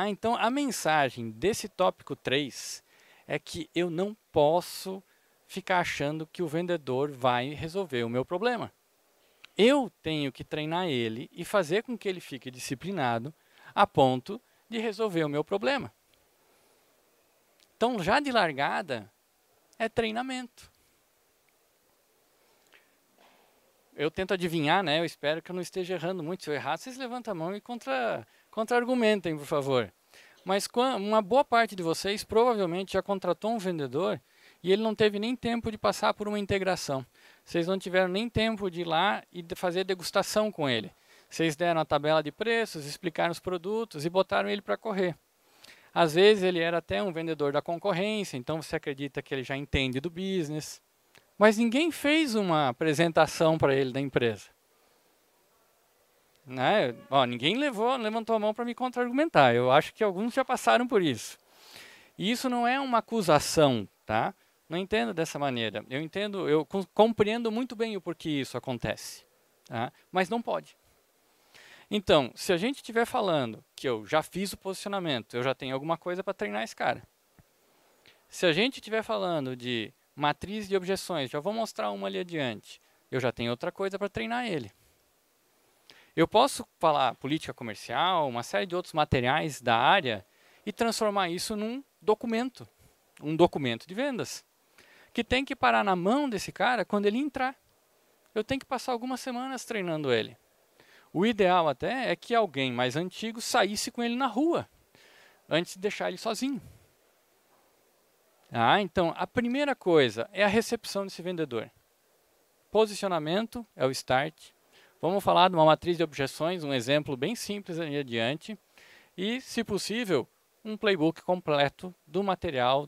Então, a mensagem desse tópico 3 é que eu não posso ficar achando que o vendedor vai resolver o meu problema. Eu tenho que treinar ele e fazer com que ele fique disciplinado a ponto de resolver o meu problema. Então, já de largada, é treinamento. Eu tento adivinhar, né? Eu espero que eu não esteja errando muito. Se eu errar, vocês levantam a mão e contra-argumentem, por favor. Mas uma boa parte de vocês provavelmente já contratou um vendedor e ele não teve nem tempo de passar por uma integração. Vocês não tiveram nem tempo de ir lá e fazer degustação com ele. Vocês deram a tabela de preços, explicaram os produtos e botaram ele para correr. Às vezes ele era até um vendedor da concorrência, então você acredita que ele já entende do business. Mas ninguém fez uma apresentação para ele da empresa. Né? Ninguém levantou a mão para me contra-argumentar. Eu acho que alguns já passaram por isso. E isso não é uma acusação, tá? Não entendo dessa maneira. Eu compreendo muito bem o porquê isso acontece. Tá? Mas não pode. Então, se a gente estiver falando que eu já fiz o posicionamento, eu já tenho alguma coisa para treinar esse cara. Se a gente estiver falando de matriz de objeções, já vou mostrar uma ali adiante, eu já tenho outra coisa para treinar ele. Eu posso falar política comercial, uma série de outros materiais da área e transformar isso num documento, um documento de vendas, que tem que parar na mão desse cara quando ele entrar. Eu tenho que passar algumas semanas treinando ele. O ideal até é que alguém mais antigo saísse com ele na rua, antes de deixar ele sozinho. Então, a primeira coisa é a recepção desse vendedor. Posicionamento é o start. Vamos falar de uma matriz de objeções, um exemplo bem simples ali adiante. E, se possível, um playbook completo do material,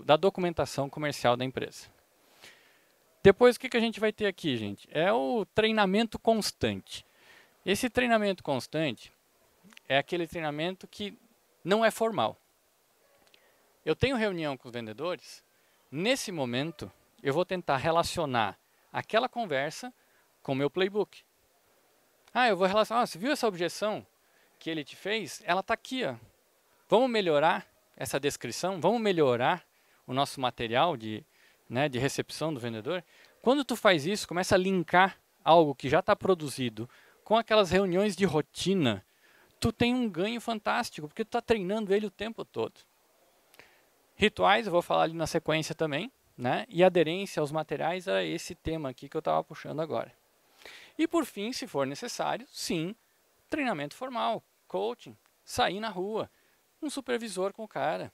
da documentação comercial da empresa. Depois, o que a gente vai ter aqui, gente? É o treinamento constante. Esse treinamento constante é aquele treinamento que não é formal. Eu tenho reunião com os vendedores, nesse momento eu vou tentar relacionar aquela conversa com o meu playbook. Eu vou relacionar, você viu essa objeção que ele te fez? Ela está aqui, ó. Vamos melhorar essa descrição? Vamos melhorar o nosso material de recepção do vendedor? Quando tu faz isso, começa a linkar algo que já está produzido com aquelas reuniões de rotina, tu tem um ganho fantástico, porque tu está treinando ele o tempo todo. Rituais, eu vou falar ali na sequência também, né? E aderência aos materiais a esse tema aqui que eu estava puxando agora. E por fim, se for necessário, sim, treinamento formal, coaching, sair na rua, um supervisor com o cara,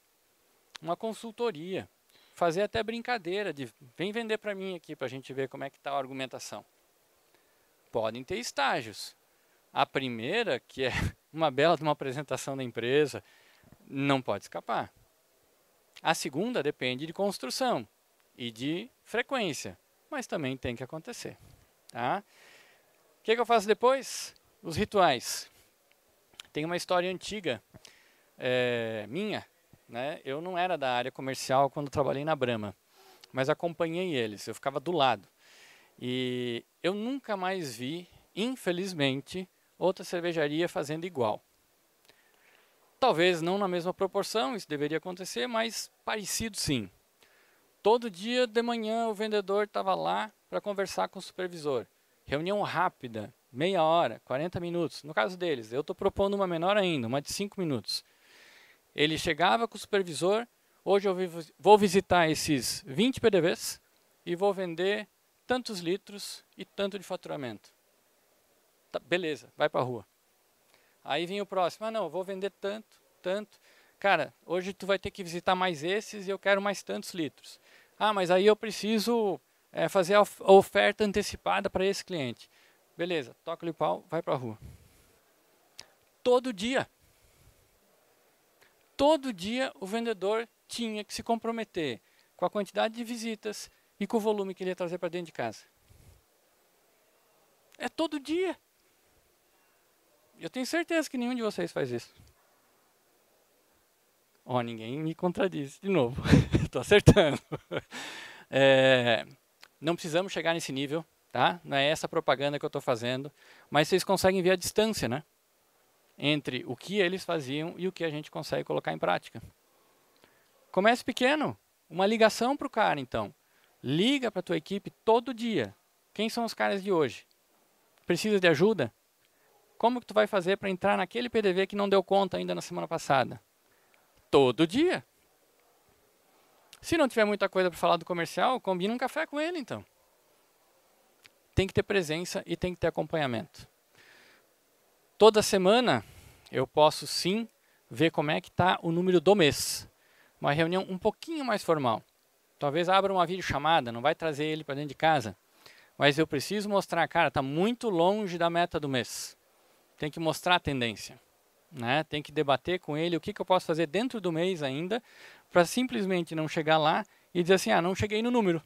uma consultoria, fazer até brincadeira de vem vender para mim aqui para a gente ver como é que está a argumentação. Podem ter estágios. A primeira, que é uma bela de uma apresentação da empresa, não pode escapar. A segunda depende de construção e de frequência, mas também tem que acontecer. Tá? O que eu faço depois? Os rituais. Tem uma história antiga minha, né? Eu não era da área comercial quando trabalhei na Brahma, mas acompanhei eles, eu ficava do lado. E eu nunca mais vi, infelizmente, outra cervejaria fazendo igual. Talvez não na mesma proporção, isso deveria acontecer, mas parecido sim. Todo dia de manhã o vendedor estava lá para conversar com o supervisor. Reunião rápida, meia hora, 40 minutos. No caso deles, eu estou propondo uma menor ainda, uma de 5 minutos. Ele chegava com o supervisor, hoje eu vou visitar esses 20 PDVs e vou vender tantos litros e tanto de faturamento. Tá, beleza, vai para a rua. Aí vinha o próximo, não, eu vou vender tanto. Cara, hoje tu vai ter que visitar mais esses e eu quero mais tantos litros. Mas aí eu preciso fazer a oferta antecipada para esse cliente. Beleza, toca-lhe o pau, vai para a rua. Todo dia o vendedor tinha que se comprometer com a quantidade de visitas e com o volume que ele ia trazer para dentro de casa. É todo dia. Eu tenho certeza que nenhum de vocês faz isso. Ninguém me contradiz de novo. Estou acertando. Não precisamos chegar nesse nível, tá? Não é essa propaganda que eu estou fazendo, mas vocês conseguem ver a distância, né? Entre o que eles faziam e o que a gente consegue colocar em prática. Comece pequeno. Uma ligação para o cara, então. Liga para a tua equipe todo dia. Quem são os caras de hoje? Precisa de ajuda? Como que tu vai fazer para entrar naquele PDV que não deu conta ainda na semana passada? Todo dia. Se não tiver muita coisa para falar do comercial, combina um café com ele, então. Tem que ter presença e tem que ter acompanhamento. Toda semana eu posso sim ver como é que está o número do mês. Uma reunião um pouquinho mais formal. Talvez abra uma videochamada, não vai trazer ele para dentro de casa. Mas eu preciso mostrar, cara, está muito longe da meta do mês. Tem que mostrar a tendência. Né? Tem que debater com ele o que eu posso fazer dentro do mês ainda, para simplesmente não chegar lá e dizer assim, não cheguei no número.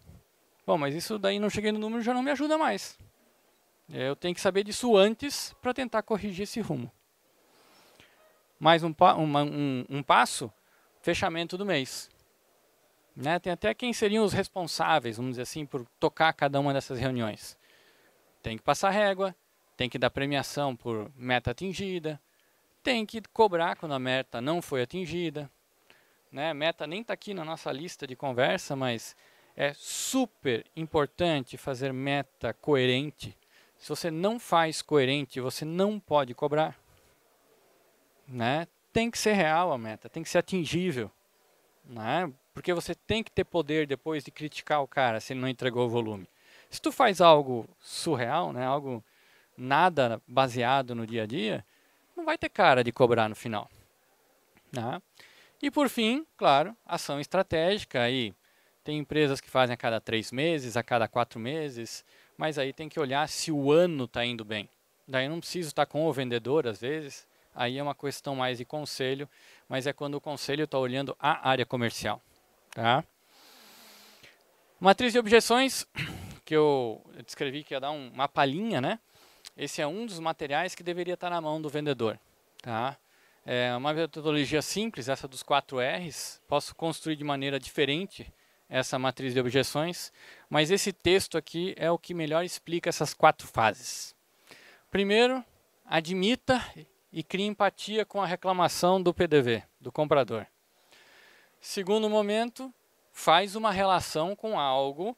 Bom, mas isso daí não cheguei no número já não me ajuda mais. Eu tenho que saber disso antes para tentar corrigir esse rumo. Mais um passo, fechamento do mês. Né? Tem até quem seriam os responsáveis, vamos dizer assim, por tocar cada uma dessas reuniões. Tem que passar régua, tem que dar premiação por meta atingida, tem que cobrar quando a meta não foi atingida. Né? Meta nem está aqui na nossa lista de conversa, mas é super importante fazer meta coerente. Se você não faz coerente, você não pode cobrar. Né? Tem que ser real a meta, tem que ser atingível. Né? Porque você tem que ter poder depois de criticar o cara se ele não entregou o volume. Se tu faz algo surreal, né? Algo nada baseado no dia a dia, não vai ter cara de cobrar no final. Né? E por fim, claro, ação estratégica. Aí tem empresas que fazem a cada 3 meses, a cada 4 meses, mas aí tem que olhar se o ano está indo bem. Daí eu não preciso estar com o vendedor, às vezes, aí é uma questão mais de conselho, mas é quando o conselho está olhando a área comercial. Tá? Matriz de objeções, que eu descrevi que ia dar uma palhinha, né? Esse é um dos materiais que deveria estar na mão do vendedor. Tá? É uma metodologia simples, essa dos 4 R's. Posso construir de maneira diferente essa matriz de objeções, mas esse texto aqui é o que melhor explica essas 4 fases. Primeiro, admita e crie empatia com a reclamação do PDV, do comprador. Segundo momento, faz uma relação com algo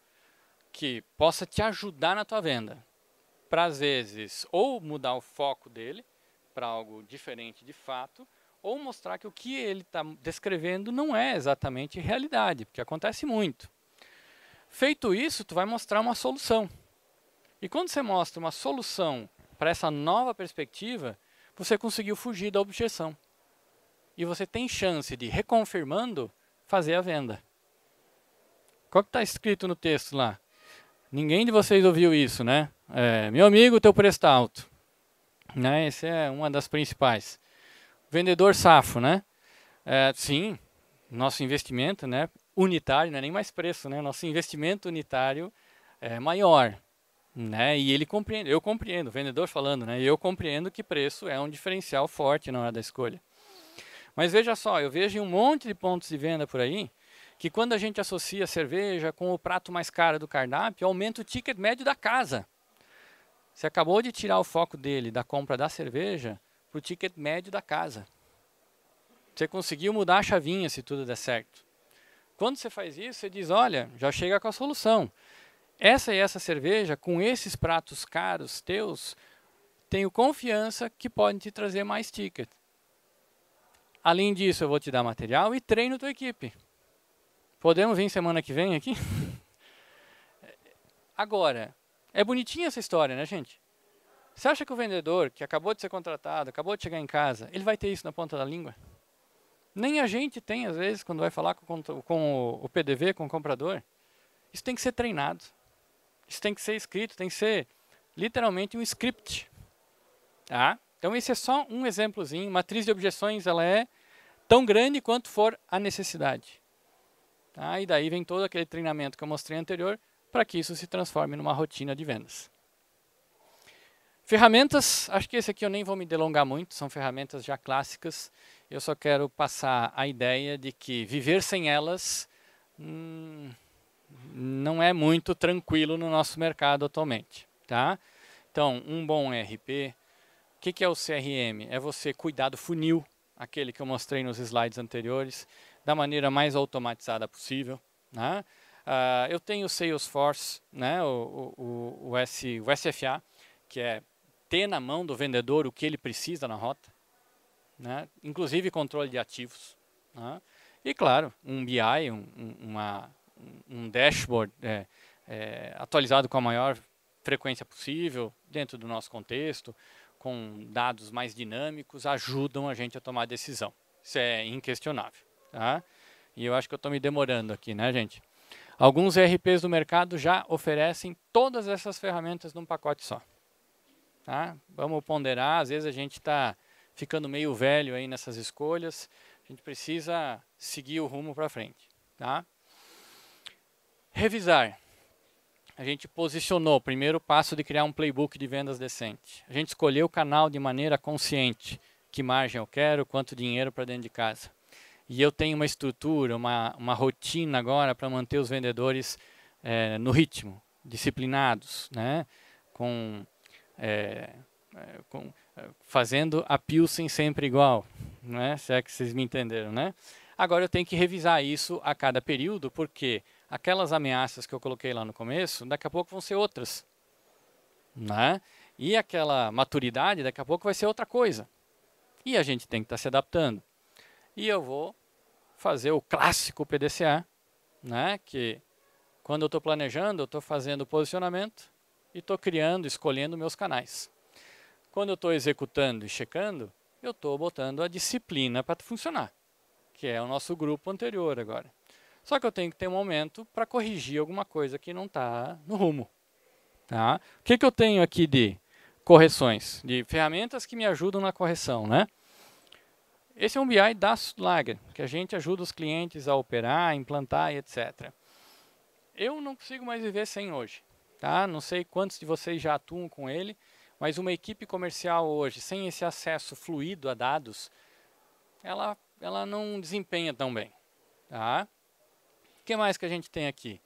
que possa te ajudar na tua venda. Para, às vezes, ou mudar o foco dele para algo diferente de fato, ou mostrar que o que ele está descrevendo não é exatamente realidade, porque acontece muito. Feito isso, tu vai mostrar uma solução. E quando você mostra uma solução para essa nova perspectiva, você conseguiu fugir da objeção. E você tem chance de, reconfirmando, fazer a venda. Qual que está escrito no texto lá? Ninguém de vocês ouviu isso, né? Meu amigo, teu preço está alto. Né? Essa é uma das principais. Vendedor safo, né? Sim, nosso investimento, né, unitário, não é nem mais preço, né? Nosso investimento unitário é maior. Né? E ele compreende, eu compreendo, o vendedor falando, né? E eu compreendo que preço é um diferencial forte na hora da escolha. Mas veja só, eu vejo um monte de pontos de venda por aí, que quando a gente associa a cerveja com o prato mais caro do cardápio, aumenta o ticket médio da casa. Você acabou de tirar o foco dele da compra da cerveja para o ticket médio da casa. Você conseguiu mudar a chavinha se tudo der certo. Quando você faz isso, você diz, olha, já chega com a solução. Essa e essa cerveja, com esses pratos caros teus, tenho confiança que podem te trazer mais ticket. Além disso, eu vou te dar material e treino tua equipe. Podemos vir semana que vem aqui? Agora, é bonitinha essa história, né, gente? Você acha que o vendedor, que acabou de ser contratado, acabou de chegar em casa, ele vai ter isso na ponta da língua? Nem a gente tem, às vezes, quando vai falar com o PDV, com o comprador. Isso tem que ser treinado. Isso tem que ser escrito, tem que ser literalmente um script. Tá? Então esse é só um exemplozinho. Matriz de objeções, ela é tão grande quanto for a necessidade. Tá? E daí vem todo aquele treinamento que eu mostrei anterior para que isso se transforme numa rotina de vendas. Ferramentas, acho que esse aqui eu nem vou me delongar muito, são ferramentas já clássicas. Eu só quero passar a ideia de que viver sem elas não é muito tranquilo no nosso mercado atualmente. Tá? Então, um bom ERP. O que é o CRM? É você cuidar do funil, aquele que eu mostrei nos slides anteriores, da maneira mais automatizada possível. Né? Eu tenho o Salesforce, né? o SFA, que é ter na mão do vendedor o que ele precisa na rota, né? Inclusive controle de ativos. Né? E, claro, um BI, um dashboard atualizado com a maior frequência possível, dentro do nosso contexto, com dados mais dinâmicos, ajudam a gente a tomar decisão. Isso é inquestionável. Tá? E eu acho que eu estou me demorando aqui, né, gente? Alguns ERPs do mercado já oferecem todas essas ferramentas num pacote só. Tá? Vamos ponderar, às vezes a gente está ficando meio velho aí nessas escolhas, a gente precisa seguir o rumo para frente. Tá? Revisar. A gente posicionou o primeiro passo de criar um playbook de vendas decente. A gente escolheu o canal de maneira consciente. Que margem eu quero, quanto dinheiro para dentro de casa. E eu tenho uma estrutura, uma rotina agora para manter os vendedores no ritmo, disciplinados, né? Fazendo a Pilsen sempre igual, né? Se é que vocês me entenderam, né? Agora eu tenho que revisar isso a cada período, porque aquelas ameaças que eu coloquei lá no começo, daqui a pouco vão ser outras. Né? E aquela maturidade, daqui a pouco vai ser outra coisa. E a gente tem que estar se adaptando. E eu vou fazer o clássico PDCA, né? Que quando eu estou planejando, eu estou fazendo o posicionamento e estou criando, escolhendo meus canais. Quando eu estou executando e checando, eu estou botando a disciplina para funcionar, que é o nosso grupo anterior agora. Só que eu tenho que ter um momento para corrigir alguma coisa que não está no rumo. Tá? O que eu tenho aqui de correções? De ferramentas que me ajudam na correção. Né? Esse é um BI da Sudlager, que a gente ajuda os clientes a operar, implantar e etc. Eu não consigo mais viver sem hoje. Tá? Não sei quantos de vocês já atuam com ele, mas uma equipe comercial hoje, sem esse acesso fluido a dados, ela não desempenha tão bem. Tá? O que mais que a gente tem aqui?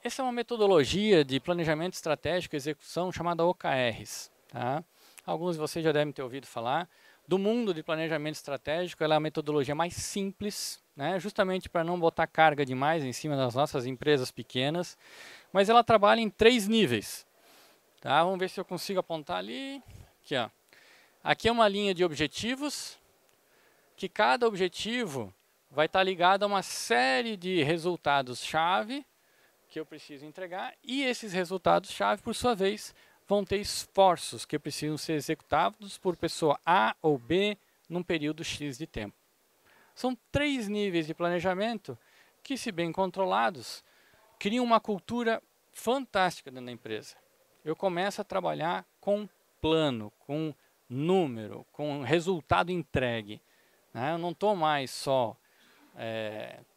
Essa é uma metodologia de planejamento estratégico e execução chamada OKRs. Tá? Alguns de vocês já devem ter ouvido falar. Do mundo de planejamento estratégico, ela é a metodologia mais simples, né? Justamente para não botar carga demais em cima das nossas empresas pequenas. Mas ela trabalha em 3 níveis. Tá? Vamos ver se eu consigo apontar ali. Aqui, ó. Aqui é uma linha de objetivos, que cada objetivo vai estar ligado a uma série de resultados-chave que eu preciso entregar, e esses resultados-chave, por sua vez, vão ter esforços que precisam ser executados por pessoa A ou B num período X de tempo. São 3 níveis de planejamento que, se bem controlados, criam uma cultura fantástica dentro da empresa. Eu começo a trabalhar com plano, com número, com resultado entregue. Né? Eu não estou mais só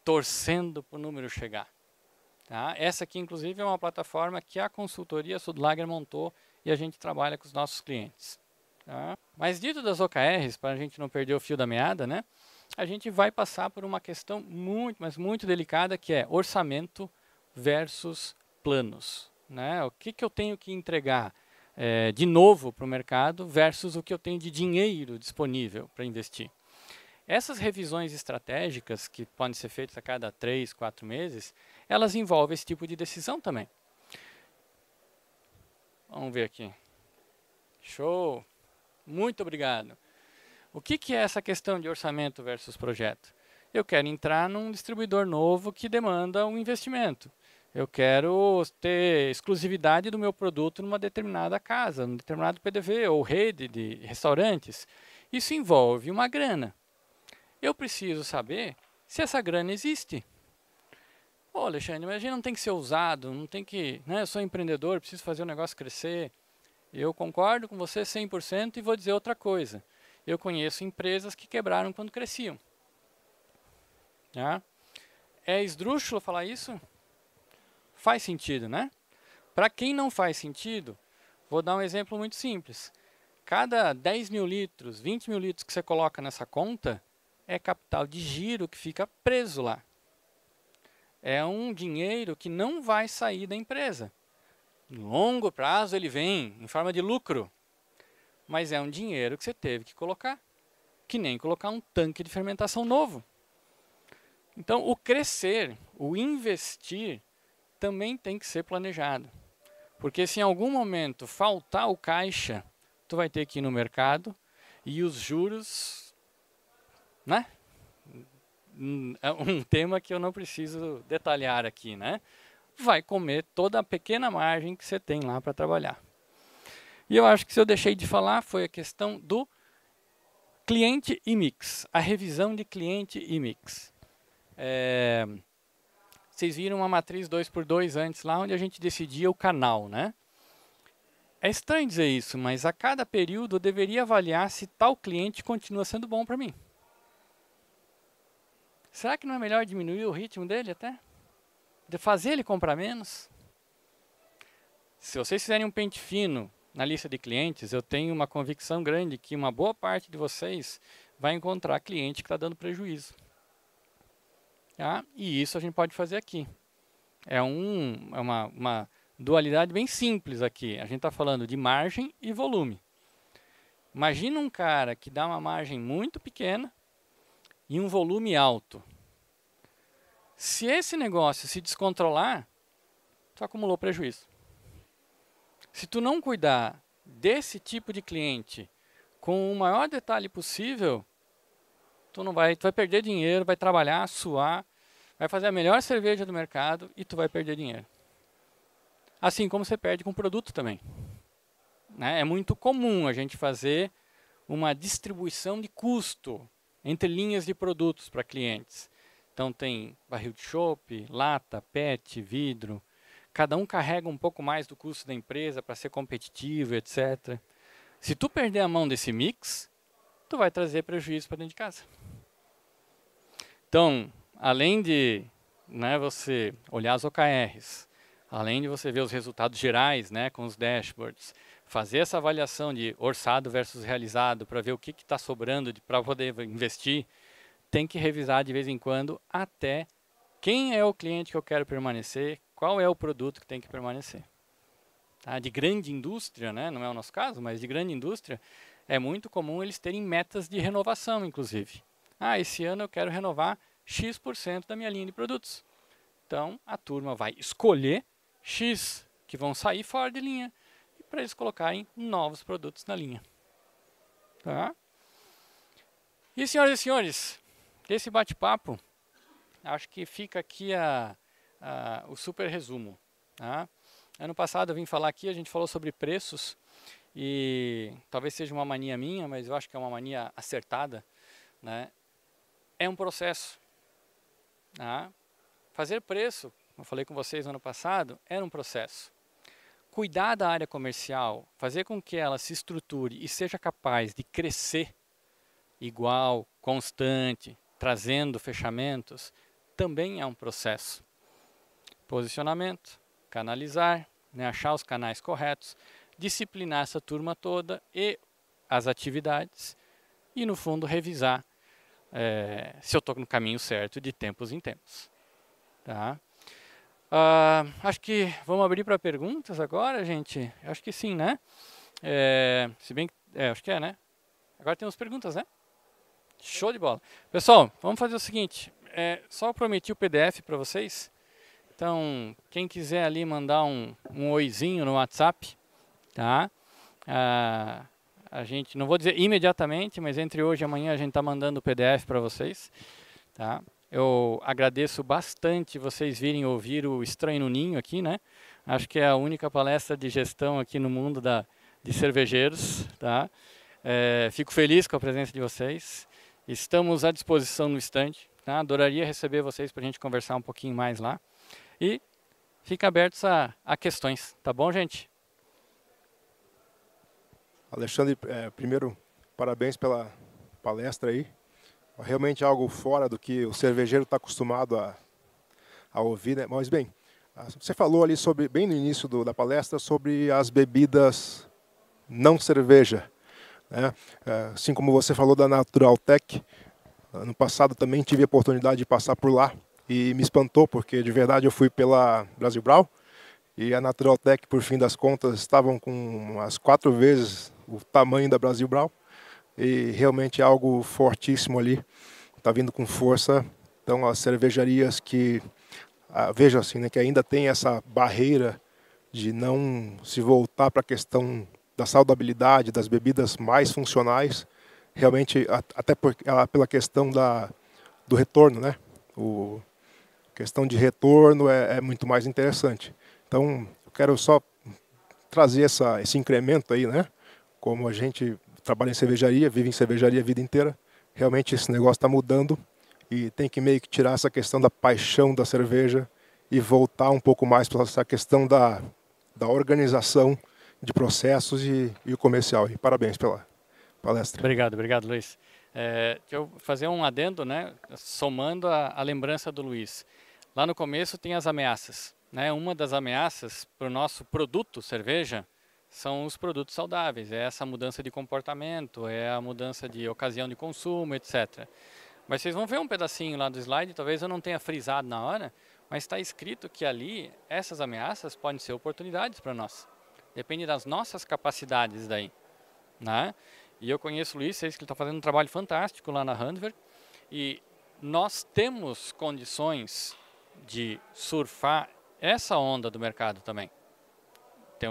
torcendo para o número chegar. Tá? Essa aqui, inclusive, é uma plataforma que a consultoria Sudlager montou e a gente trabalha com os nossos clientes. Tá? Mas dito das OKRs, para a gente não perder o fio da meada, né, a gente vai passar por uma questão muito, mas muito delicada, que é orçamento versus planos. Né? O que eu tenho que entregar de novo para o mercado versus o que eu tenho de dinheiro disponível para investir. Essas revisões estratégicas, que podem ser feitas a cada 3, 4 meses, elas envolvem esse tipo de decisão também. Vamos ver aqui. Show! Muito obrigado. O que é essa questão de orçamento versus projeto? Eu quero entrar num distribuidor novo que demanda um investimento. Eu quero ter exclusividade do meu produto numa determinada casa, num determinado PDV ou rede de restaurantes. Isso envolve uma grana. Eu preciso saber se essa grana existe. Pô, Alexandre, mas a gente não tem que ser ousado, não tem que... Né, eu sou empreendedor, preciso fazer o negócio crescer. Eu concordo com você 100% e vou dizer outra coisa. Eu conheço empresas que quebraram quando cresciam. Tá? É esdrúxulo falar isso? Faz sentido, né? Para quem não faz sentido, vou dar um exemplo muito simples. Cada 10 mil litros, 20 mil litros que você coloca nessa conta, é capital de giro que fica preso lá. É um dinheiro que não vai sair da empresa. Em longo prazo ele vem em forma de lucro, mas é um dinheiro que você teve que colocar, que nem colocar um tanque de fermentação novo. Então, o crescer, o investir, também tem que ser planejado. Porque se em algum momento faltar o caixa, tu vai ter que ir no mercado e os juros, né? É um tema que eu não preciso detalhar aqui, né? Vai comer toda a pequena margem que você tem lá para trabalhar. E eu acho que se eu deixei de falar foi a questão do cliente e mix, a revisão de cliente e mix. Vocês viram uma matriz 2x2 antes lá, onde a gente decidia o canal, né? É estranho dizer isso, mas a cada período eu deveria avaliar se tal cliente continua sendo bom para mim. Será que não é melhor diminuir o ritmo dele até? De fazer ele comprar menos? Se vocês fizerem um pente fino na lista de clientes, eu tenho uma convicção grande que uma boa parte de vocês vai encontrar cliente que está dando prejuízo. Tá? E isso a gente pode fazer aqui. É uma dualidade bem simples aqui. A gente está falando de margem e volume. Imagina um cara que dá uma margem muito pequena e um volume alto. Se esse negócio se descontrolar, tu acumulou prejuízo. Se tu não cuidar desse tipo de cliente com o maior detalhe possível, tu vai perder dinheiro, vai trabalhar, suar, vai fazer a melhor cerveja do mercado e tu vai perder dinheiro. Assim como você perde com o produto também. Né? É muito comum a gente fazer uma distribuição de custo entre linhas de produtos para clientes. Então tem barril de chopp, lata, PET, vidro. Cada um carrega um pouco mais do custo da empresa para ser competitivo, etc. Se tu perder a mão desse mix, tu vai trazer prejuízo para dentro de casa. Então, além de, né, você olhar as OKRs, além de você ver os resultados gerais, né, com os dashboards, fazer essa avaliação de orçado versus realizado para ver o que está sobrando para poder investir, tem que revisar de vez em quando até quem é o cliente que eu quero permanecer, qual é o produto que tem que permanecer. Tá? De grande indústria, né, não é o nosso caso, mas de grande indústria, é muito comum eles terem metas de renovação, inclusive. Esse ano eu quero renovar X% da minha linha de produtos. Então, a turma vai escolher X que vão sair fora de linha para eles colocarem novos produtos na linha. Tá? E, senhoras e senhores, esse bate-papo, acho que fica aqui o super resumo. Tá? Ano passado eu vim falar aqui, a gente falou sobre preços, e talvez seja uma mania minha, mas eu acho que é uma mania acertada, né? É um processo. Tá? Fazer preço, como eu falei com vocês no ano passado, era um processo. Cuidar da área comercial, fazer com que ela se estruture e seja capaz de crescer igual, constante, trazendo fechamentos, também é um processo. Posicionamento, canalizar, né, achar os canais corretos, disciplinar essa turma toda e as atividades e, no fundo, revisar se eu estou no caminho certo de tempos em tempos. Tá? Acho que vamos abrir para perguntas agora, gente. Acho que sim, né? Se bem que... acho que é, né? Agora temos perguntas, né? Show de bola. Pessoal, vamos fazer o seguinte. Só eu prometi o PDF para vocês. Então, quem quiser ali mandar um oizinho no WhatsApp, tá? A gente, não vou dizer imediatamente, mas entre hoje e amanhã a gente está mandando o PDF para vocês, tá? Eu agradeço bastante vocês virem ouvir o Estranho no Ninho aqui, né? Acho que é a única palestra de gestão aqui no mundo de cervejeiros, tá? Fico feliz com a presença de vocês. Estamos à disposição no stand, tá? Adoraria receber vocês para a gente conversar um pouquinho mais lá. E fica abertos a questões, tá bom, gente? Alexandre, primeiro, parabéns pela palestra aí. Realmente algo fora do que o cervejeiro está acostumado a ouvir, né? Mas bem, você falou ali bem no início da palestra sobre as bebidas não cerveja, né? Assim como você falou da Naturaltech, ano passado também tive a oportunidade de passar por lá e me espantou porque de verdade eu fui pela Brasil Brau e a Naturaltech, por fim das contas, estavam com umas 4 vezes o tamanho da Brasil Brau. E realmente é algo fortíssimo ali, está vindo com força. Então as cervejarias que, veja assim, né, que ainda tem essa barreira de não se voltar para a questão da saudabilidade, das bebidas mais funcionais, realmente até pela questão do retorno, né? Questão de retorno é muito mais interessante. Então eu quero só trazer esse incremento aí, né? Como a gente trabalha em cervejaria, vive em cervejaria a vida inteira, realmente esse negócio está mudando e tem que meio que tirar essa questão da paixão da cerveja e voltar um pouco mais para essa questão da organização de processos e o comercial. E parabéns pela palestra. Obrigado, Luiz. Deixa eu fazer um adendo, né? Somando a lembrança do Luiz. Lá no começo tem as ameaças, né? Uma das ameaças para o nosso produto cerveja são os produtos saudáveis, é essa mudança de comportamento, é a mudança de ocasião de consumo, etc. Mas vocês vão ver um pedacinho lá do slide, talvez eu não tenha frisado na hora, mas está escrito que ali essas ameaças podem ser oportunidades para nós. Depende das nossas capacidades daí, né? E eu conheço o Luiz, sei que ele está fazendo um trabalho fantástico lá na Handwerk, e nós temos condições de surfar essa onda do mercado também.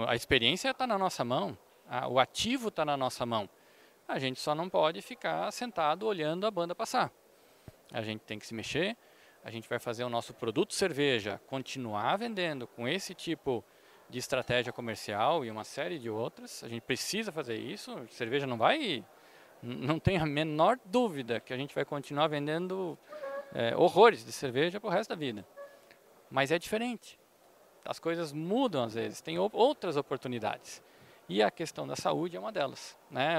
A experiência está na nossa mão, o ativo está na nossa mão. A gente só não pode ficar sentado olhando a banda passar. A gente tem que se mexer, a gente vai fazer o nosso produto cerveja continuar vendendo com esse tipo de estratégia comercial e uma série de outras. A gente precisa fazer isso, cerveja não tem a menor dúvida que a gente vai continuar vendendo horrores de cerveja para o resto da vida. Mas é diferente. As coisas mudam às vezes, tem outras oportunidades. E a questão da saúde é uma delas, né?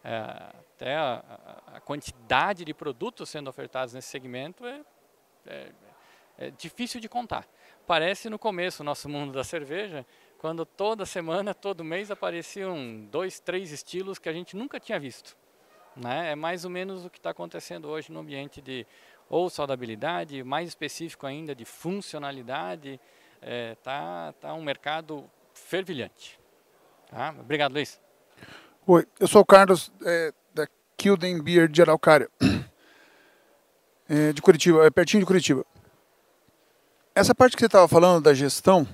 Até a quantidade de produtos sendo ofertados nesse segmento é difícil de contar. Parece no começo o nosso mundo da cerveja, quando toda semana, todo mês apareciam 2, 3 estilos que a gente nunca tinha visto. Né? É mais ou menos o que está acontecendo hoje no ambiente de ou saudabilidade, mais específico ainda de funcionalidade. Tá um mercado fervilhante. Tá? Obrigado, Luiz. Oi, eu sou o Carlos, da Kilden Beer de Araucária, de Curitiba, pertinho de Curitiba. Essa parte que você estava falando da gestão,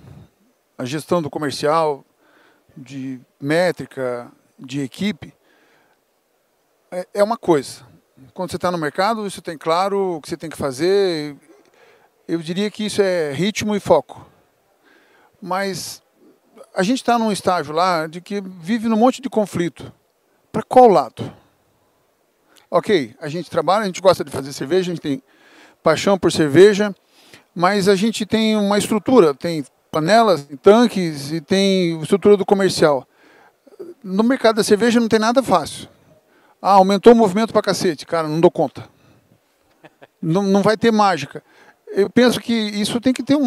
a gestão do comercial, de métrica, de equipe, é uma coisa. Quando você está no mercado, isso tem claro o que você tem que fazer. Eu diria que isso é ritmo e foco. Mas a gente está num estágio lá de que vive num monte de conflito. Para qual lado? Ok, a gente trabalha, a gente gosta de fazer cerveja, a gente tem paixão por cerveja, mas a gente tem uma estrutura, tem panelas, tem tanques e tem estrutura do comercial. No mercado da cerveja não tem nada fácil. Aumentou o movimento pra cacete, cara, não dou conta. Não vai ter mágica. Eu penso que isso tem que ter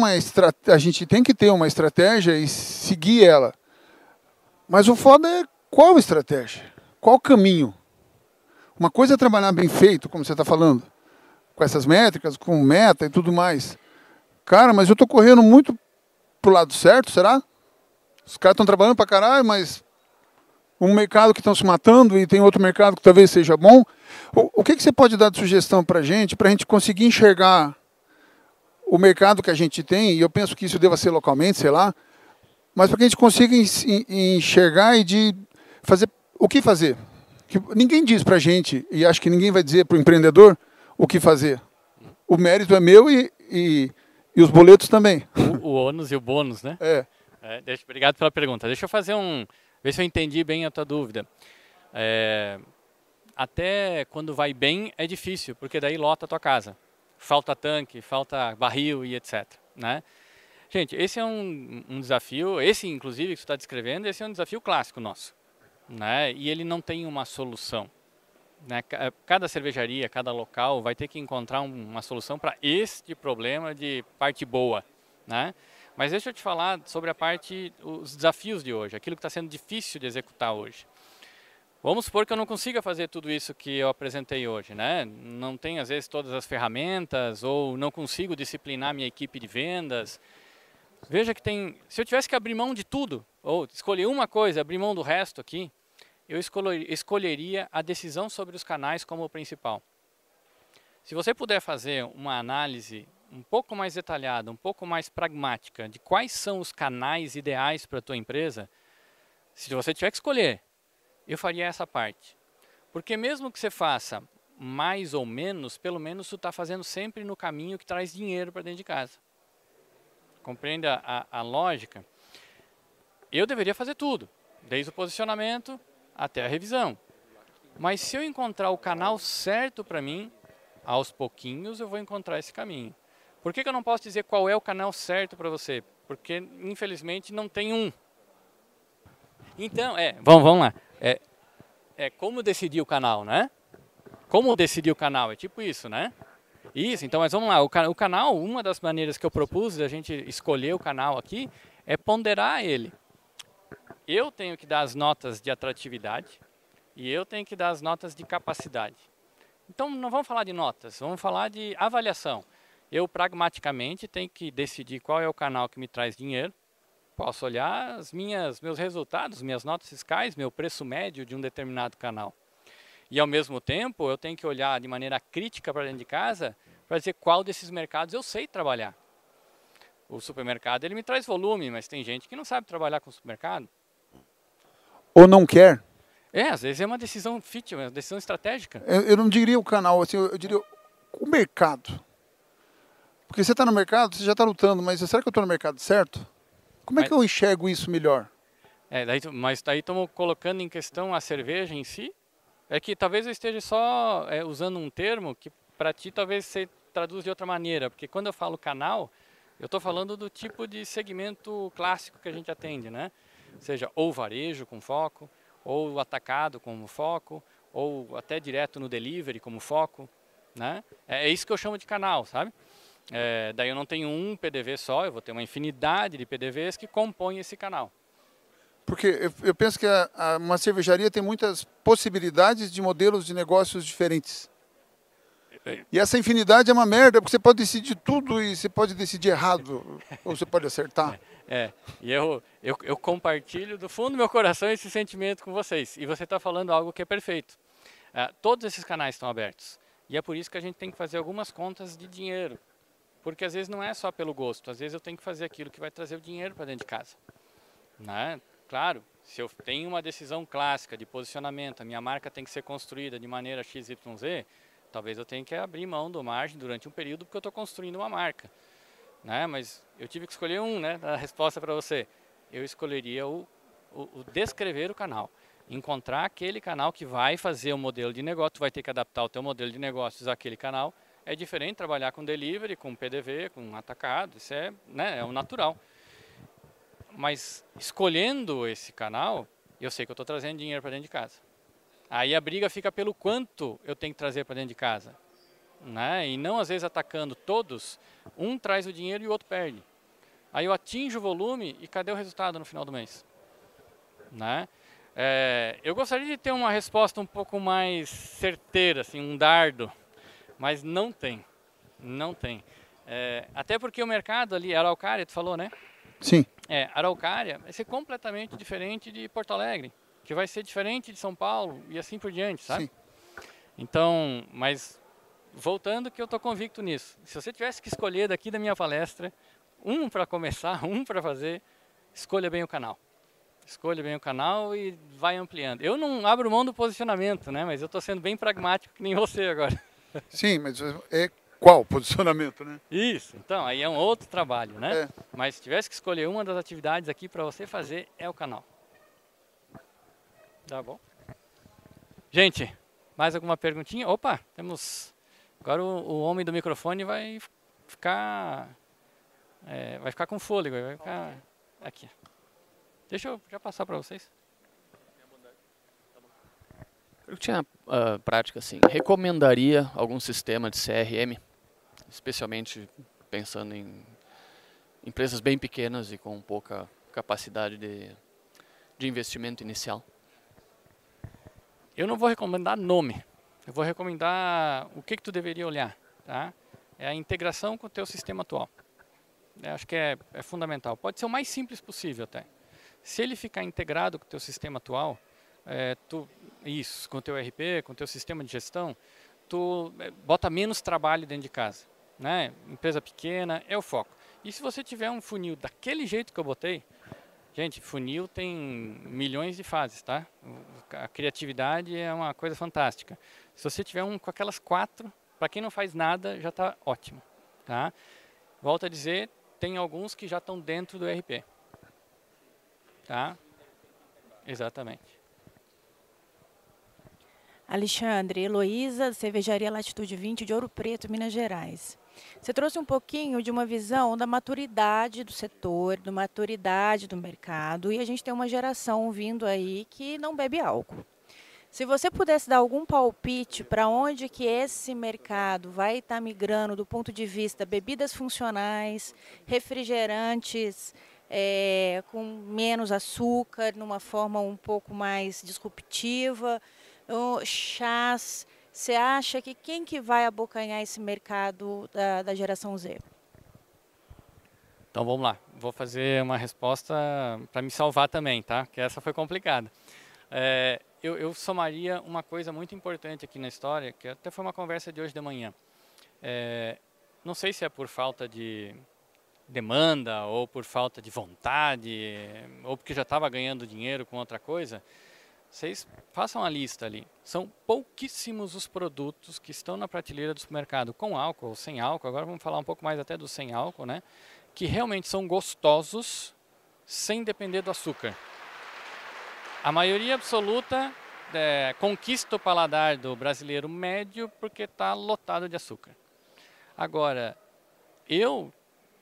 a gente tem que ter uma estratégia e seguir ela. Mas o foda é qual estratégia? Qual caminho? Uma coisa é trabalhar bem feito, como você está falando, com essas métricas, com meta e tudo mais. Cara, mas eu estou correndo muito pro lado certo, será? Os caras estão trabalhando pra caralho, mas um mercado que estão se matando e tem outro mercado que talvez seja bom. O que você pode dar de sugestão para a gente conseguir enxergar o mercado que a gente tem, e eu penso que isso deva ser localmente, sei lá, mas para que a gente consiga enxergar e de fazer o que fazer. Que ninguém diz para a gente, e acho que ninguém vai dizer para o empreendedor o que fazer. O mérito é meu e os boletos também. O ônus e o bônus, né? Obrigado pela pergunta. Deixa eu fazer ver se eu entendi bem a tua dúvida. Até quando vai bem é difícil, porque daí lota a tua casa. Falta tanque, falta barril e etc. Né? Gente, esse é um desafio, esse inclusive que você está descrevendo, esse é um desafio clássico nosso. Né? E ele não tem uma solução. Né? Cada cervejaria, cada local vai ter que encontrar uma solução para este problema de parte boa. Né? Mas deixa eu te falar sobre os desafios de hoje, aquilo que está sendo difícil de executar hoje. Vamos supor que eu não consiga fazer tudo isso que eu apresentei hoje, né? Não tenho, às vezes, todas as ferramentas, ou não consigo disciplinar minha equipe de vendas. Veja que se eu tivesse que abrir mão de tudo, ou escolher uma coisa, abrir mão do resto aqui, eu escolheria a decisão sobre os canais como o principal. Se você puder fazer uma análise um pouco mais detalhada, um pouco mais pragmática, de quais são os canais ideais para a tua empresa, se você tiver que escolher, eu faria essa parte. Porque mesmo que você faça mais ou menos, pelo menos você está fazendo sempre no caminho que traz dinheiro para dentro de casa. Compreende a lógica? Eu deveria fazer tudo, desde o posicionamento até a revisão. Mas se eu encontrar o canal certo para mim, aos pouquinhos eu vou encontrar esse caminho. Por que eu não posso dizer qual é o canal certo para você? Porque, infelizmente, não tem um. Então, vamos lá. Como decidir o canal, né? Como decidir o canal? É tipo isso, né? Isso, então, mas vamos lá. O canal, uma das maneiras que eu propus da gente escolher o canal aqui é ponderar ele. Eu tenho que dar as notas de atratividade e eu tenho que dar as notas de capacidade. Então, não vamos falar de notas, vamos falar de avaliação. Eu, pragmaticamente, tenho que decidir qual é o canal que me traz dinheiro. Posso olhar meus resultados, minhas notas fiscais, meu preço médio de um determinado canal. E, ao mesmo tempo, eu tenho que olhar de maneira crítica para dentro de casa para dizer qual desses mercados eu sei trabalhar. O supermercado ele me traz volume, mas tem gente que não sabe trabalhar com o supermercado. Ou não quer. Às vezes é uma decisão fit, uma decisão estratégica. Eu não diria o canal, assim, eu diria o mercado. Porque você está no mercado, você já está lutando, mas será que eu estou no mercado certo? Como é que eu enxergo isso melhor? Mas daí estamos colocando em questão a cerveja em si. É que talvez eu esteja só usando um termo que para ti talvez você traduz de outra maneira. Porque quando eu falo canal, eu estou falando do tipo de segmento clássico que a gente atende, né? Seja ou varejo com foco, ou o atacado como foco, ou até direto no delivery como foco, né? É isso que eu chamo de canal, sabe? Daí eu não tenho um PDV só, eu vou ter uma infinidade de PDVs que compõem esse canal. Porque eu penso que uma cervejaria tem muitas possibilidades de modelos de negócios diferentes. E essa infinidade é uma merda, porque você pode decidir tudo e você pode decidir errado, ou você pode acertar. E eu compartilho do fundo do meu coração esse sentimento com vocês. E você está falando algo que é perfeito. Todos esses canais estão abertos. E é por isso que a gente tem que fazer algumas contas de dinheiro. Porque às vezes não é só pelo gosto, às vezes eu tenho que fazer aquilo que vai trazer o dinheiro para dentro de casa. Né? Claro, se eu tenho uma decisão clássica de posicionamento, a minha marca tem que ser construída de maneira XYZ, talvez eu tenha que abrir mão do margem durante um período porque eu estou construindo uma marca. Né? Mas eu tive que escolher né? A resposta para você. Eu escolheria o descrever o canal. Encontrar aquele canal que vai fazer o modelo de negócio, tu vai ter que adaptar o teu modelo de negócios àquele canal. É diferente trabalhar com delivery, com PDV, com atacado, isso né, é o natural. Mas escolhendo esse canal, eu sei que eu estou trazendo dinheiro para dentro de casa. Aí a briga fica pelo quanto eu tenho que trazer para dentro de casa. Né? E não às vezes atacando todos, um traz o dinheiro e o outro perde. Aí eu atinjo o volume e cadê o resultado no final do mês? Né? Eu gostaria de ter uma resposta um pouco mais certeira, assim, um dardo. Mas não tem, não tem. Até porque o mercado ali, Araucária, tu falou, né? Sim. Araucária vai ser completamente diferente de Porto Alegre, que vai ser diferente de São Paulo e assim por diante, sabe? Sim. Então, mas voltando que eu estou convicto nisso. Se você tivesse que escolher daqui da minha palestra, um para começar, um para fazer, escolha bem o canal. Escolha bem o canal e vai ampliando. Eu não abro mão do posicionamento, né? Mas eu estou sendo bem pragmático que nem você agora. Sim, mas qual posicionamento, né? Isso, então, aí é um outro trabalho, né? É. Mas se tivesse que escolher uma das atividades aqui para você fazer, é o canal. Tá bom? Gente, mais alguma perguntinha? Opa, temos... Agora o homem do microfone vai ficar com fôlego, vai ficar aqui. Deixa eu já passar para vocês. Eu tinha prática assim, recomendaria algum sistema de CRM, especialmente pensando em empresas bem pequenas e com pouca capacidade de investimento inicial? Eu não vou recomendar nome, eu vou recomendar o que tu deveria olhar, tá? É a integração com o teu sistema atual. Eu acho que é fundamental. Pode ser o mais simples possível até. Se ele ficar integrado com o teu sistema atual, com o teu ERP, com o teu sistema de gestão, tu bota menos trabalho dentro de casa. Né? Empresa pequena é o foco. E se você tiver um funil daquele jeito que eu botei, gente, funil tem milhões de fases, tá? A criatividade é uma coisa fantástica. Se você tiver um com aquelas 4, para quem não faz nada, já está ótimo. Tá? Volto a dizer, tem alguns que já estão dentro do ERP. Tá? Exatamente. Alexandre, Heloísa, Cervejaria Latitude 20 de Ouro Preto, Minas Gerais. Você trouxe um pouquinho de uma visão da maturidade do setor, da maturidade do mercado, e a gente tem uma geração vindo aí que não bebe álcool. Se você pudesse dar algum palpite para onde que esse mercado vai estar migrando do ponto de vista bebidas funcionais, refrigerantes, com menos açúcar, numa forma um pouco mais disruptiva, chás, você acha que quem que vai abocanhar esse mercado da geração Z? Então vamos lá, vou fazer uma resposta para me salvar também, tá? Que essa foi complicada. Eu somaria uma coisa muito importante aqui na história, que até foi uma conversa de hoje de manhã. Não sei se é por falta de demanda, ou por falta de vontade, ou porque já estava ganhando dinheiro com outra coisa. Vocês façam a lista ali. São pouquíssimos os produtos que estão na prateleira do supermercado com álcool ou sem álcool. Agora vamos falar um pouco mais até do sem álcool, né? Que realmente são gostosos sem depender do açúcar. A maioria absoluta conquista o paladar do brasileiro médio porque está lotado de açúcar. Agora, eu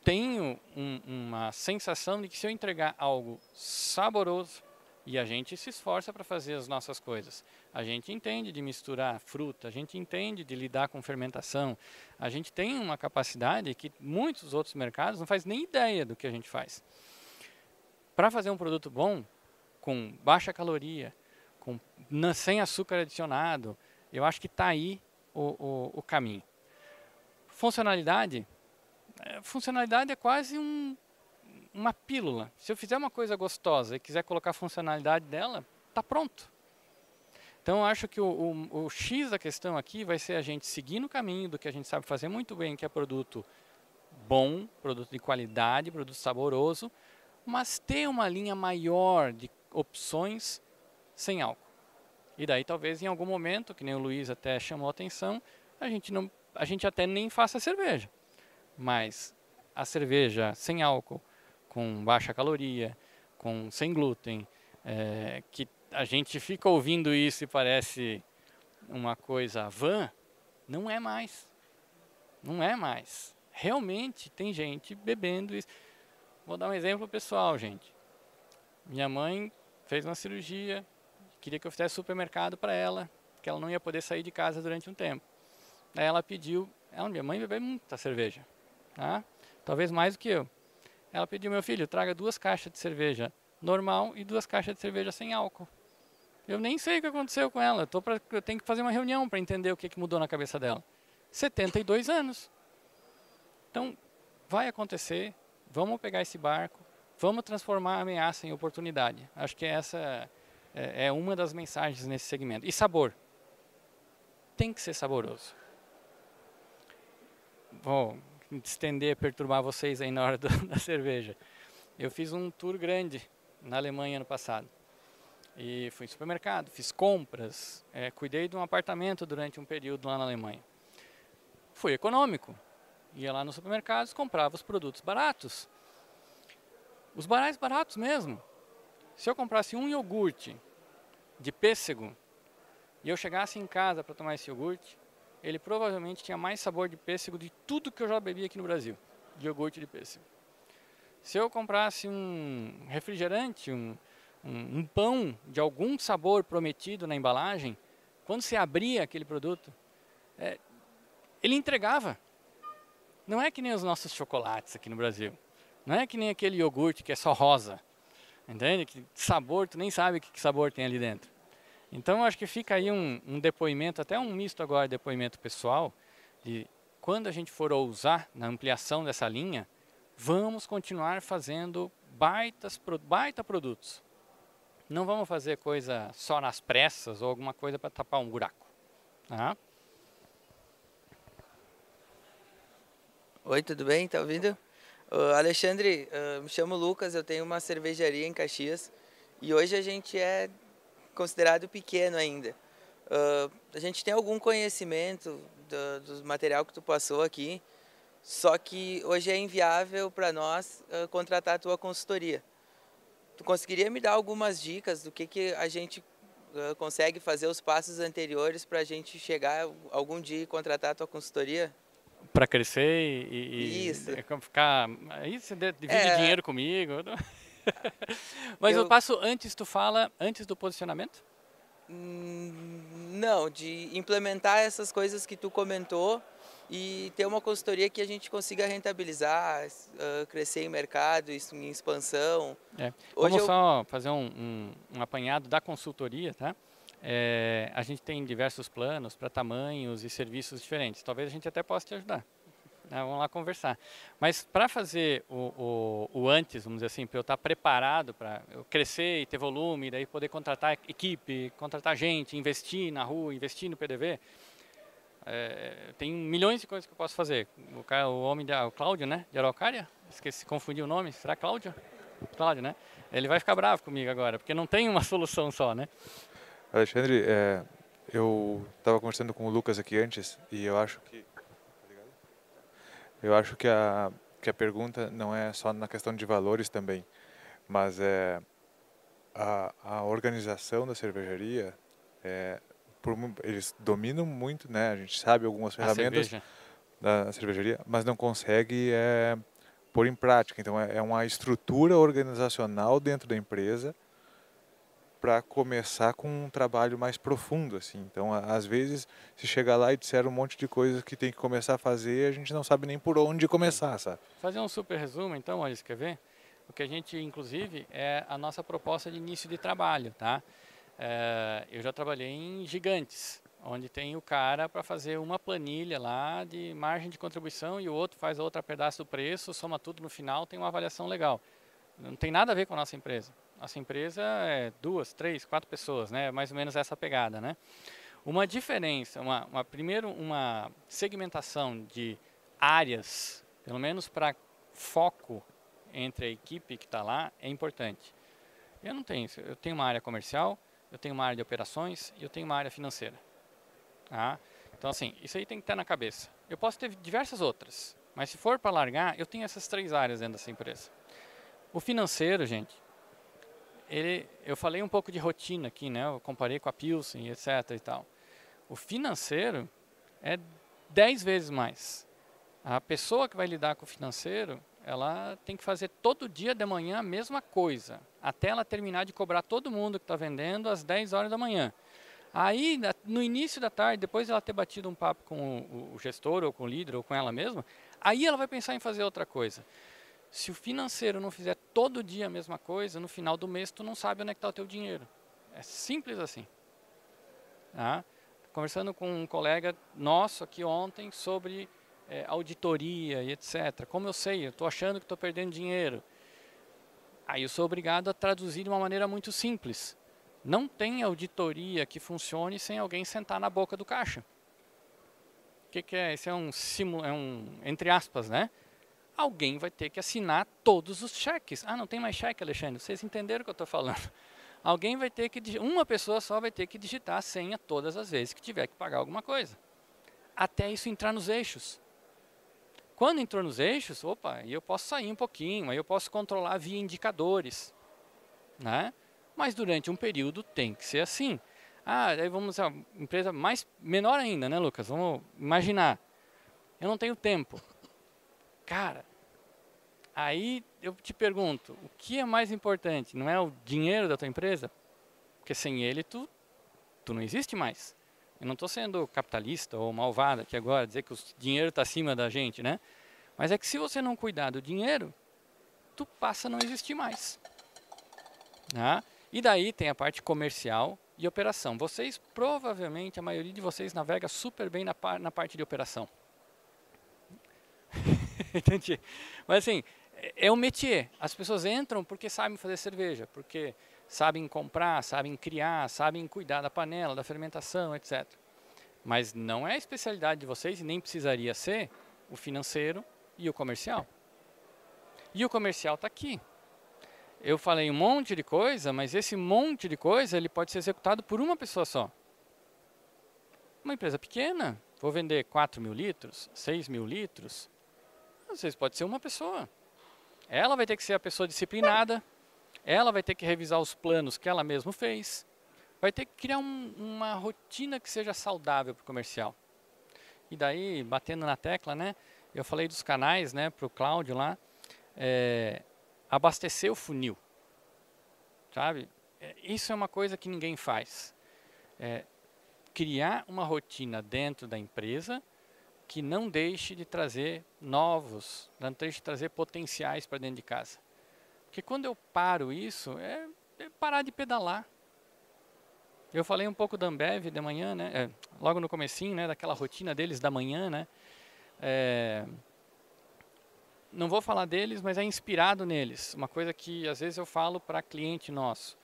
tenho uma sensação de que se eu entregar algo saboroso, E a gente se esforça para fazer as nossas coisas. A gente entende de misturar fruta, a gente entende de lidar com fermentação. A gente tem uma capacidade que muitos outros mercados não fazem nem ideia do que a gente faz. Para fazer um produto bom, com baixa caloria, sem açúcar adicionado, eu acho que está aí o caminho. Funcionalidade é quase uma pílula. Se eu fizer uma coisa gostosa e quiser colocar a funcionalidade dela, está pronto. Então, eu acho que o X da questão aqui vai ser a gente seguir no caminho do que a gente sabe fazer muito bem, que é produto bom, produto de qualidade, produto saboroso, mas ter uma linha maior de opções sem álcool. E daí, talvez, em algum momento, que nem o Luiz até chamou a atenção, a gente até nem faça cerveja. Mas a cerveja sem álcool, com baixa caloria, sem glúten, que a gente fica ouvindo isso e parece uma coisa vã, não é mais. Não é mais. Realmente tem gente bebendo isso. Vou dar um exemplo pessoal, gente. Minha mãe fez uma cirurgia, queria que eu fizesse supermercado para ela, porque ela não ia poder sair de casa durante um tempo. Aí ela pediu, minha mãe bebe muita cerveja, tá? Talvez mais do que eu. Ela pediu, meu filho, traga 2 caixas de cerveja normal e 2 caixas de cerveja sem álcool. Eu nem sei o que aconteceu com ela, eu tenho que fazer uma reunião para entender o que mudou na cabeça dela. 72 anos. Então, vai acontecer, vamos pegar esse barco, vamos transformar a ameaça em oportunidade. Acho que essa é uma das mensagens nesse segmento. E sabor. Tem que ser saboroso. Vou estender, perturbar vocês aí na hora da cerveja. Eu fiz um tour grande na Alemanha ano passado. E fui em supermercado, fiz compras, cuidei de um apartamento durante um período lá na Alemanha. Fui econômico. Ia lá nos supermercados, comprava os produtos baratos. Os mais baratos mesmo. Se eu comprasse um iogurte de pêssego e eu chegasse em casa para tomar esse iogurte, ele provavelmente tinha mais sabor de pêssego de tudo que eu já bebi aqui no Brasil, de iogurte de pêssego. Se eu comprasse um refrigerante, um pão de algum sabor prometido na embalagem, quando você abria aquele produto, ele entregava. Não é que nem os nossos chocolates aqui no Brasil. Não é que nem aquele iogurte que é só rosa. Entende? Que sabor, tu nem sabe que sabor tem ali dentro. Então, eu acho que fica aí um depoimento, até um misto agora, depoimento pessoal, de quando a gente for ousar na ampliação dessa linha, vamos continuar fazendo baita produtos. Não vamos fazer coisa só nas pressas ou alguma coisa para tapar um buraco. Tá? Oi, tudo bem? Tá ouvindo? Alexandre, me chamo Lucas, eu tenho uma cervejaria em Caxias e hoje a gente é considerado pequeno ainda. A gente tem algum conhecimento do material que tu passou aqui, só que hoje é inviável para nós contratar a tua consultoria. Tu conseguiria me dar algumas dicas do que a gente consegue fazer os passos anteriores para a gente chegar algum dia e contratar a tua consultoria? Para crescer e Isso. Ficar... Aí você divide dinheiro comigo. Mas eu passo antes, tu fala antes do posicionamento? Não, de implementar essas coisas que tu comentou e ter uma consultoria que a gente consiga rentabilizar, crescer em mercado, em expansão. Vamos só fazer um apanhado da consultoria, tá? A gente tem diversos planos para tamanhos e serviços diferentes. Talvez a gente até possa te ajudar. Vamos lá conversar. Mas para fazer o antes, vamos dizer assim, para eu estar preparado para eu crescer e ter volume, daí poder contratar equipe, contratar gente, investir na rua, investir no PDV, tem milhões de coisas que eu posso fazer. O Cláudio, né, de Araucária, confundi o nome, será Cláudio? Cláudio, né? Ele vai ficar bravo comigo agora, porque não tem uma solução só, né? Alexandre, eu estava conversando com o Lucas aqui antes e eu acho que a pergunta não é só na questão de valores também, mas a organização da cervejaria, eles dominam muito, né? A gente sabe algumas ferramentas da cervejaria, mas não consegue pôr em prática. Então é uma estrutura organizacional dentro da empresa para começar com um trabalho mais profundo, assim. Então, às vezes, se chegar lá e disser um monte de coisas que tem que começar a fazer, a gente não sabe nem por onde começar, sabe? Fazer um super resumo, então, Maurício, quer ver? O que a gente, inclusive, é a nossa proposta de início de trabalho, tá? Eu já trabalhei em gigantes, onde tem o cara para fazer uma planilha lá de margem de contribuição e o outro faz a outra pedaço do preço, soma tudo no final, tem uma avaliação legal. Não tem nada a ver com a nossa empresa. Nossa empresa é 2, 3, 4 pessoas, né? Mais ou menos essa pegada, né? Uma diferença, primeiro uma segmentação de áreas, pelo menos para foco entre a equipe que está lá, é importante. Eu não tenho isso. Eu tenho uma área comercial, eu tenho uma área de operações e eu tenho uma área financeira. Tá? Então, assim, isso aí tem que estar na cabeça. Eu posso ter diversas outras, mas se for para largar, eu tenho essas 3 áreas dentro dessa empresa. O financeiro, gente, eu falei um pouco de rotina aqui, né? Eu comparei com a Pilsen, etc. e tal. O financeiro é 10 vezes mais. A pessoa que vai lidar com o financeiro, ela tem que fazer todo dia de manhã a mesma coisa, até ela terminar de cobrar todo mundo que está vendendo às 10 horas da manhã. Aí, no início da tarde, depois de ela ter batido um papo com o gestor, ou com o líder, ou com ela mesma, aí ela vai pensar em fazer outra coisa. Se o financeiro não fizer todo dia a mesma coisa, no final do mês tu não sabe onde é que está o teu dinheiro. É simples assim. Tá? Conversando com um colega nosso aqui ontem sobre auditoria e etc. Como eu sei, eu estou achando que estou perdendo dinheiro. Aí eu sou obrigado a traduzir de uma maneira muito simples. Não tem auditoria que funcione sem alguém sentar na boca do caixa. O que é? Esse é um entre aspas, né? Alguém vai ter que assinar todos os cheques. Ah, não tem mais cheque, Alexandre. Vocês entenderam o que eu estou falando. Alguém vai ter que, uma pessoa só vai ter que digitar a senha todas as vezes que tiver que pagar alguma coisa. Até isso entrar nos eixos. Quando entrou nos eixos, opa, aí eu posso sair um pouquinho, aí eu posso controlar via indicadores. Né? Mas durante um período tem que ser assim. Aí vamos a empresa menor ainda, né, Lucas? Vamos imaginar. Eu não tenho tempo. Cara, aí eu te pergunto, o que é mais importante? Não é o dinheiro da tua empresa? Porque sem ele tu não existe mais. Eu não estou sendo capitalista ou malvado aqui agora, dizer que o dinheiro está acima da gente, né? Mas é que se você não cuidar do dinheiro, tu passa a não existir mais. Né? E daí tem a parte comercial e operação. Vocês, provavelmente, a maioria de vocês navega super bem na parte de operação. Entendi. Mas assim, é um métier. As pessoas entram porque sabem fazer cerveja, porque sabem comprar, sabem criar, sabem cuidar da panela, da fermentação, etc. Mas não é a especialidade de vocês e nem precisaria ser o financeiro e o comercial. E o comercial está aqui. Eu falei um monte de coisa, mas esse monte de coisa ele pode ser executado por uma pessoa só. Uma empresa pequena, vou vender 4 mil litros, 6 mil litros, às vezes pode ser uma pessoa. Ela vai ter que ser a pessoa disciplinada, ela vai ter que revisar os planos que ela mesma fez, vai ter que criar uma rotina que seja saudável para o comercial. E daí, batendo na tecla, né, eu falei dos canais, né, para o Cláudio lá, abastecer o funil, sabe? Isso é uma coisa que ninguém faz. Criar uma rotina dentro da empresa que não deixe de trazer novos, não deixe de trazer potenciais para dentro de casa. Porque quando eu paro isso, é parar de pedalar. Eu falei um pouco da Ambev de manhã, né? Logo no comecinho, né? Daquela rotina deles da manhã, né? Não vou falar deles, mas é inspirado neles. Uma coisa que às vezes eu falo para cliente nosso.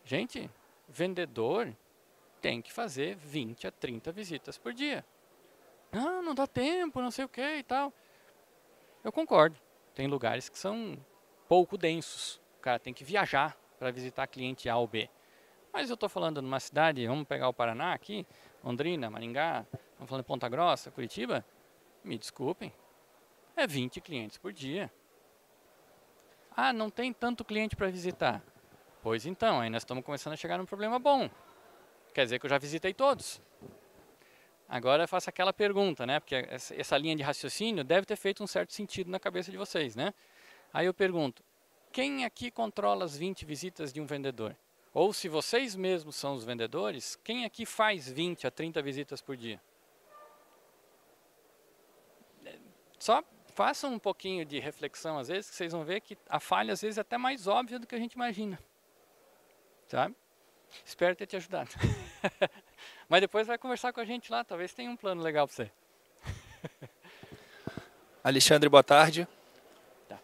Gente, vendedor tem que fazer 20 a 30 visitas por dia. Não dá tempo, não sei o que e tal. Eu concordo. Tem lugares que são pouco densos. O cara tem que viajar para visitar cliente A ou B. Mas eu estou falando numa cidade, vamos pegar o Paraná aqui, Londrina, Maringá, estamos falando de Ponta Grossa, Curitiba. Me desculpem, é 20 clientes por dia. Não tem tanto cliente para visitar. Pois então, aí nós estamos começando a chegar num problema bom. Quer dizer que eu já visitei todos. Agora eu faço aquela pergunta, né? Porque essa linha de raciocínio deve ter feito um certo sentido na cabeça de vocês, né? Aí eu pergunto, quem aqui controla as 20 visitas de um vendedor? Ou se vocês mesmos são os vendedores, quem aqui faz 20 a 30 visitas por dia? Só façam um pouquinho de reflexão às vezes, que vocês vão ver que a falha às vezes é até mais óbvia do que a gente imagina. Sabe? Espero ter te ajudado. Mas depois vai conversar com a gente lá, talvez tenha um plano legal para você. Alexandre, boa tarde. Tá.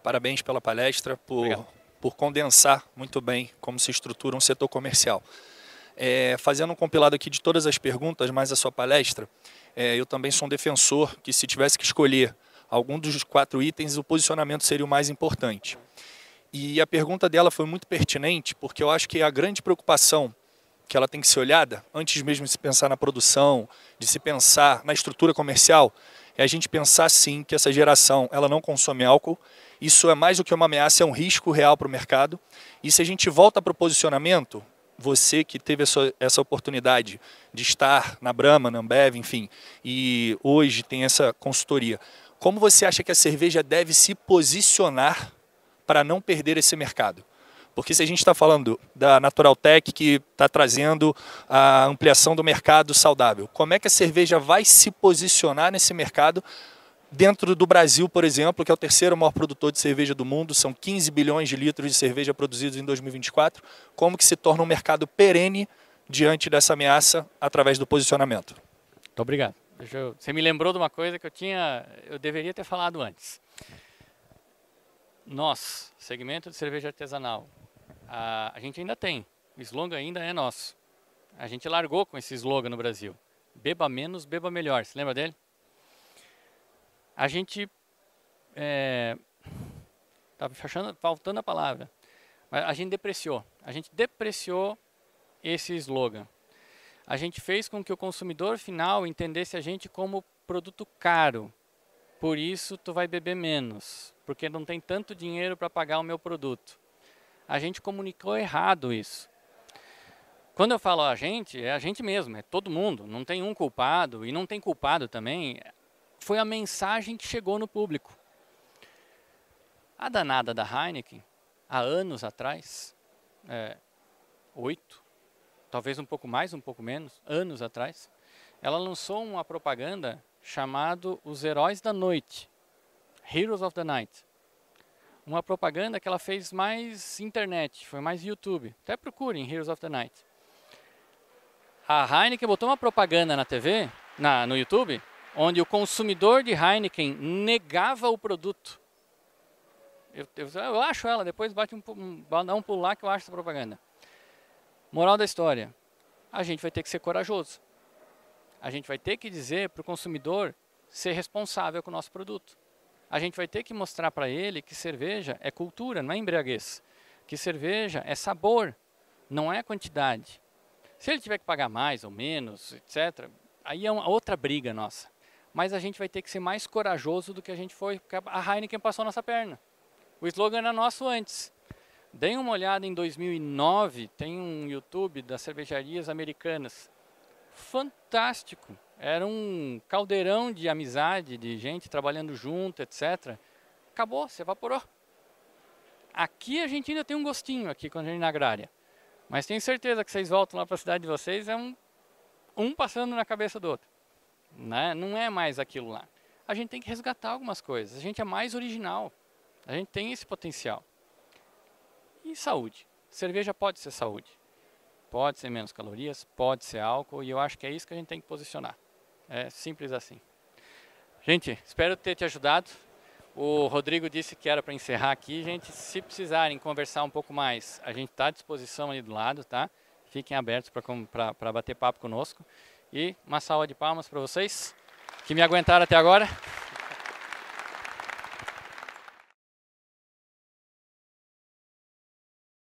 Parabéns pela palestra, por condensar muito bem como se estrutura um setor comercial. Fazendo um compilado aqui de todas as perguntas, mais a sua palestra, eu também sou um defensor que, se tivesse que escolher algum dos 4 itens, o posicionamento seria o mais importante. E a pergunta dela foi muito pertinente, porque eu acho que a grande preocupação que ela tem que ser olhada, antes mesmo de se pensar na produção, de se pensar na estrutura comercial, é a gente pensar sim que essa geração ela não consome álcool. Isso é mais do que uma ameaça, é um risco real para o mercado. E se a gente volta para o posicionamento, você que teve essa oportunidade de estar na Brahma, na Ambev, enfim, e hoje tem essa consultoria, como você acha que a cerveja deve se posicionar para não perder esse mercado? Porque se a gente está falando da Natural Tech, que está trazendo a ampliação do mercado saudável, como é que a cerveja vai se posicionar nesse mercado dentro do Brasil, por exemplo, que é o 3º maior produtor de cerveja do mundo, são 15 bilhões de litros de cerveja produzidos em 2024, como que se torna um mercado perene diante dessa ameaça através do posicionamento? Muito obrigado. Você me lembrou de uma coisa que eu deveria ter falado antes. Nós, segmento de cerveja artesanal, a gente ainda tem, o slogan ainda é nosso. A gente largou com esse slogan no Brasil. Beba menos, beba melhor. Você lembra dele? A gente estava faltando a palavra, mas a gente depreciou. A gente depreciou esse slogan. A gente fez com que o consumidor final entendesse a gente como produto caro. Por isso tu vai beber menos, porque não tem tanto dinheiro para pagar o meu produto. A gente comunicou errado isso. Quando eu falo a gente, é a gente mesmo, é todo mundo. Não tem um culpado e não tem culpado também. Foi a mensagem que chegou no público. A danada da Heineken, há anos atrás, 8, talvez um pouco mais, um pouco menos, anos atrás, ela lançou uma propaganda chamado Os Heróis da Noite, Heroes of the Night. Uma propaganda que ela fez mais internet, foi mais YouTube. Até procurem Heroes of the Night. A Heineken botou uma propaganda na TV, no YouTube, onde o consumidor de Heineken negava o produto. Eu acho ela, depois dá um pulo lá que eu acho essa propaganda. Moral da história, a gente vai ter que ser corajoso. A gente vai ter que dizer para o consumidor ser responsável com o nosso produto. A gente vai ter que mostrar para ele que cerveja é cultura, não é embriaguez. Que cerveja é sabor, não é quantidade. Se ele tiver que pagar mais ou menos, etc., aí é uma outra briga nossa. Mas a gente vai ter que ser mais corajoso do que a gente foi, porque a Heineken passou nossa perna. O slogan era nosso antes. Deem uma olhada em 2009, tem um YouTube das cervejarias americanas. Fantástico. Era um caldeirão de amizade, de gente trabalhando junto, etc. Acabou, se evaporou. Aqui a gente ainda tem um gostinho aqui quando a gente na agrária. Mas tenho certeza que vocês voltam lá para a cidade de vocês, é um passando na cabeça do outro. Né? Não é mais aquilo lá. A gente tem que resgatar algumas coisas. A gente é mais original. A gente tem esse potencial. E saúde. Cerveja pode ser saúde. Pode ser menos calorias, pode ser álcool, e eu acho que é isso que a gente tem que posicionar. É simples assim. Gente, espero ter te ajudado. O Rodrigo disse que era para encerrar aqui. Gente, se precisarem conversar um pouco mais, a gente está à disposição ali do lado, tá? Fiquem abertos para bater papo conosco. E uma salva de palmas para vocês que me aguentaram até agora.